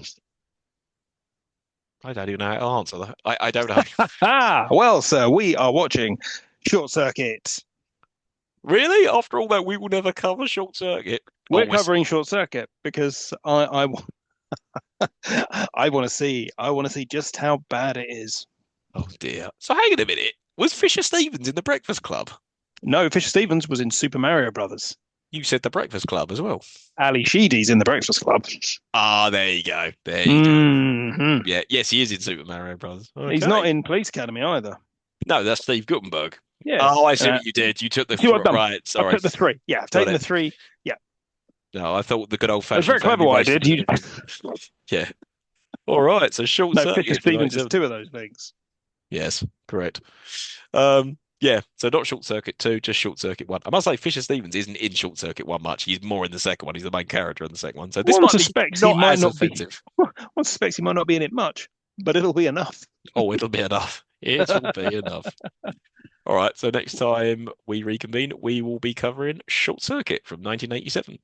Speaker 1: I don't even know how to answer that. I don't know.
Speaker 2: Well, sir, we are watching Short Circuit.
Speaker 1: Really? After all that, we will never cover Short Circuit.
Speaker 2: We're
Speaker 1: Almost.
Speaker 2: covering Short Circuit because I want to see just how bad it is.
Speaker 1: Oh dear. So hang on a minute. Was Fisher Stevens in The Breakfast Club?
Speaker 2: No, Fisher Stevens was in Super Mario Brothers.
Speaker 1: You said The Breakfast Club as well.
Speaker 2: Ali Sheedy's in The Breakfast Club.
Speaker 1: Ah, there you go. There you go.
Speaker 2: Hmm.
Speaker 1: Yeah, yes, he is in Super Mario Brothers.
Speaker 2: He's not
Speaker 1: Okay.
Speaker 2: in Police Academy either.
Speaker 1: No, that's Steve Guttenberg. Oh,
Speaker 2: Yes.
Speaker 1: I see what you did. You took the
Speaker 2: See what I've done?
Speaker 1: right.
Speaker 2: I've
Speaker 1: Sorry,
Speaker 2: took the three. Yeah, I've
Speaker 1: got
Speaker 2: taken the
Speaker 1: it.
Speaker 2: three. Yeah.
Speaker 1: No, I thought the good old
Speaker 2: It was
Speaker 1: fashioned
Speaker 2: very clever
Speaker 1: family
Speaker 2: what I did.
Speaker 1: relationship. Yeah. All right. So short
Speaker 2: No, Fisher
Speaker 1: circuit for
Speaker 2: Stevens is
Speaker 1: 97.
Speaker 2: two of those things.
Speaker 1: Yes, correct. Yeah. So not short circuit 2, just short circuit 1. I must say Fisher Stevens isn't in short circuit 1 much. He's more in the second one. He's the main character in the second one. So this
Speaker 2: One
Speaker 1: might be
Speaker 2: suspects he
Speaker 1: not
Speaker 2: might
Speaker 1: as
Speaker 2: not be.
Speaker 1: offensive.
Speaker 2: One suspects he might not be in it much, but it'll be enough.
Speaker 1: Oh, it'll be enough. It will be enough. All right. So next time we reconvene, we will be covering Short Circuit from 1987.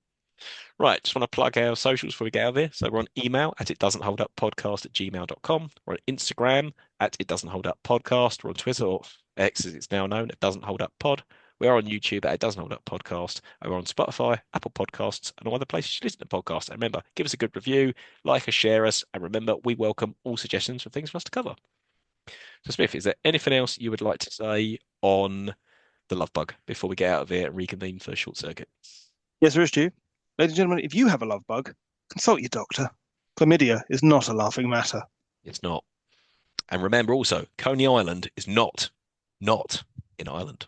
Speaker 1: Right, just want to plug our socials before we get out of here. So we're on email at itdoesn'tholduppodcast@gmail.com. We're on Instagram at itdoesn'tholduppodcast. We're on Twitter, or X as it's now known, it doesn't hold up pod. We are on YouTube at It Doesn't Hold Up Podcast. And we're on Spotify, Apple Podcasts, and all other places you listen to podcasts. And remember, give us a good review, like us, share us, and remember, we welcome all suggestions for things for us to cover. So Smith, is there anything else you would like to say on the Love Bug before we get out of here and reconvene for Short Circuit?
Speaker 2: Yes, there is, Stu. Ladies and gentlemen, if you have a love bug, consult your doctor. Chlamydia is not a laughing matter.
Speaker 1: It's not. And remember also, Coney Island is not in Ireland.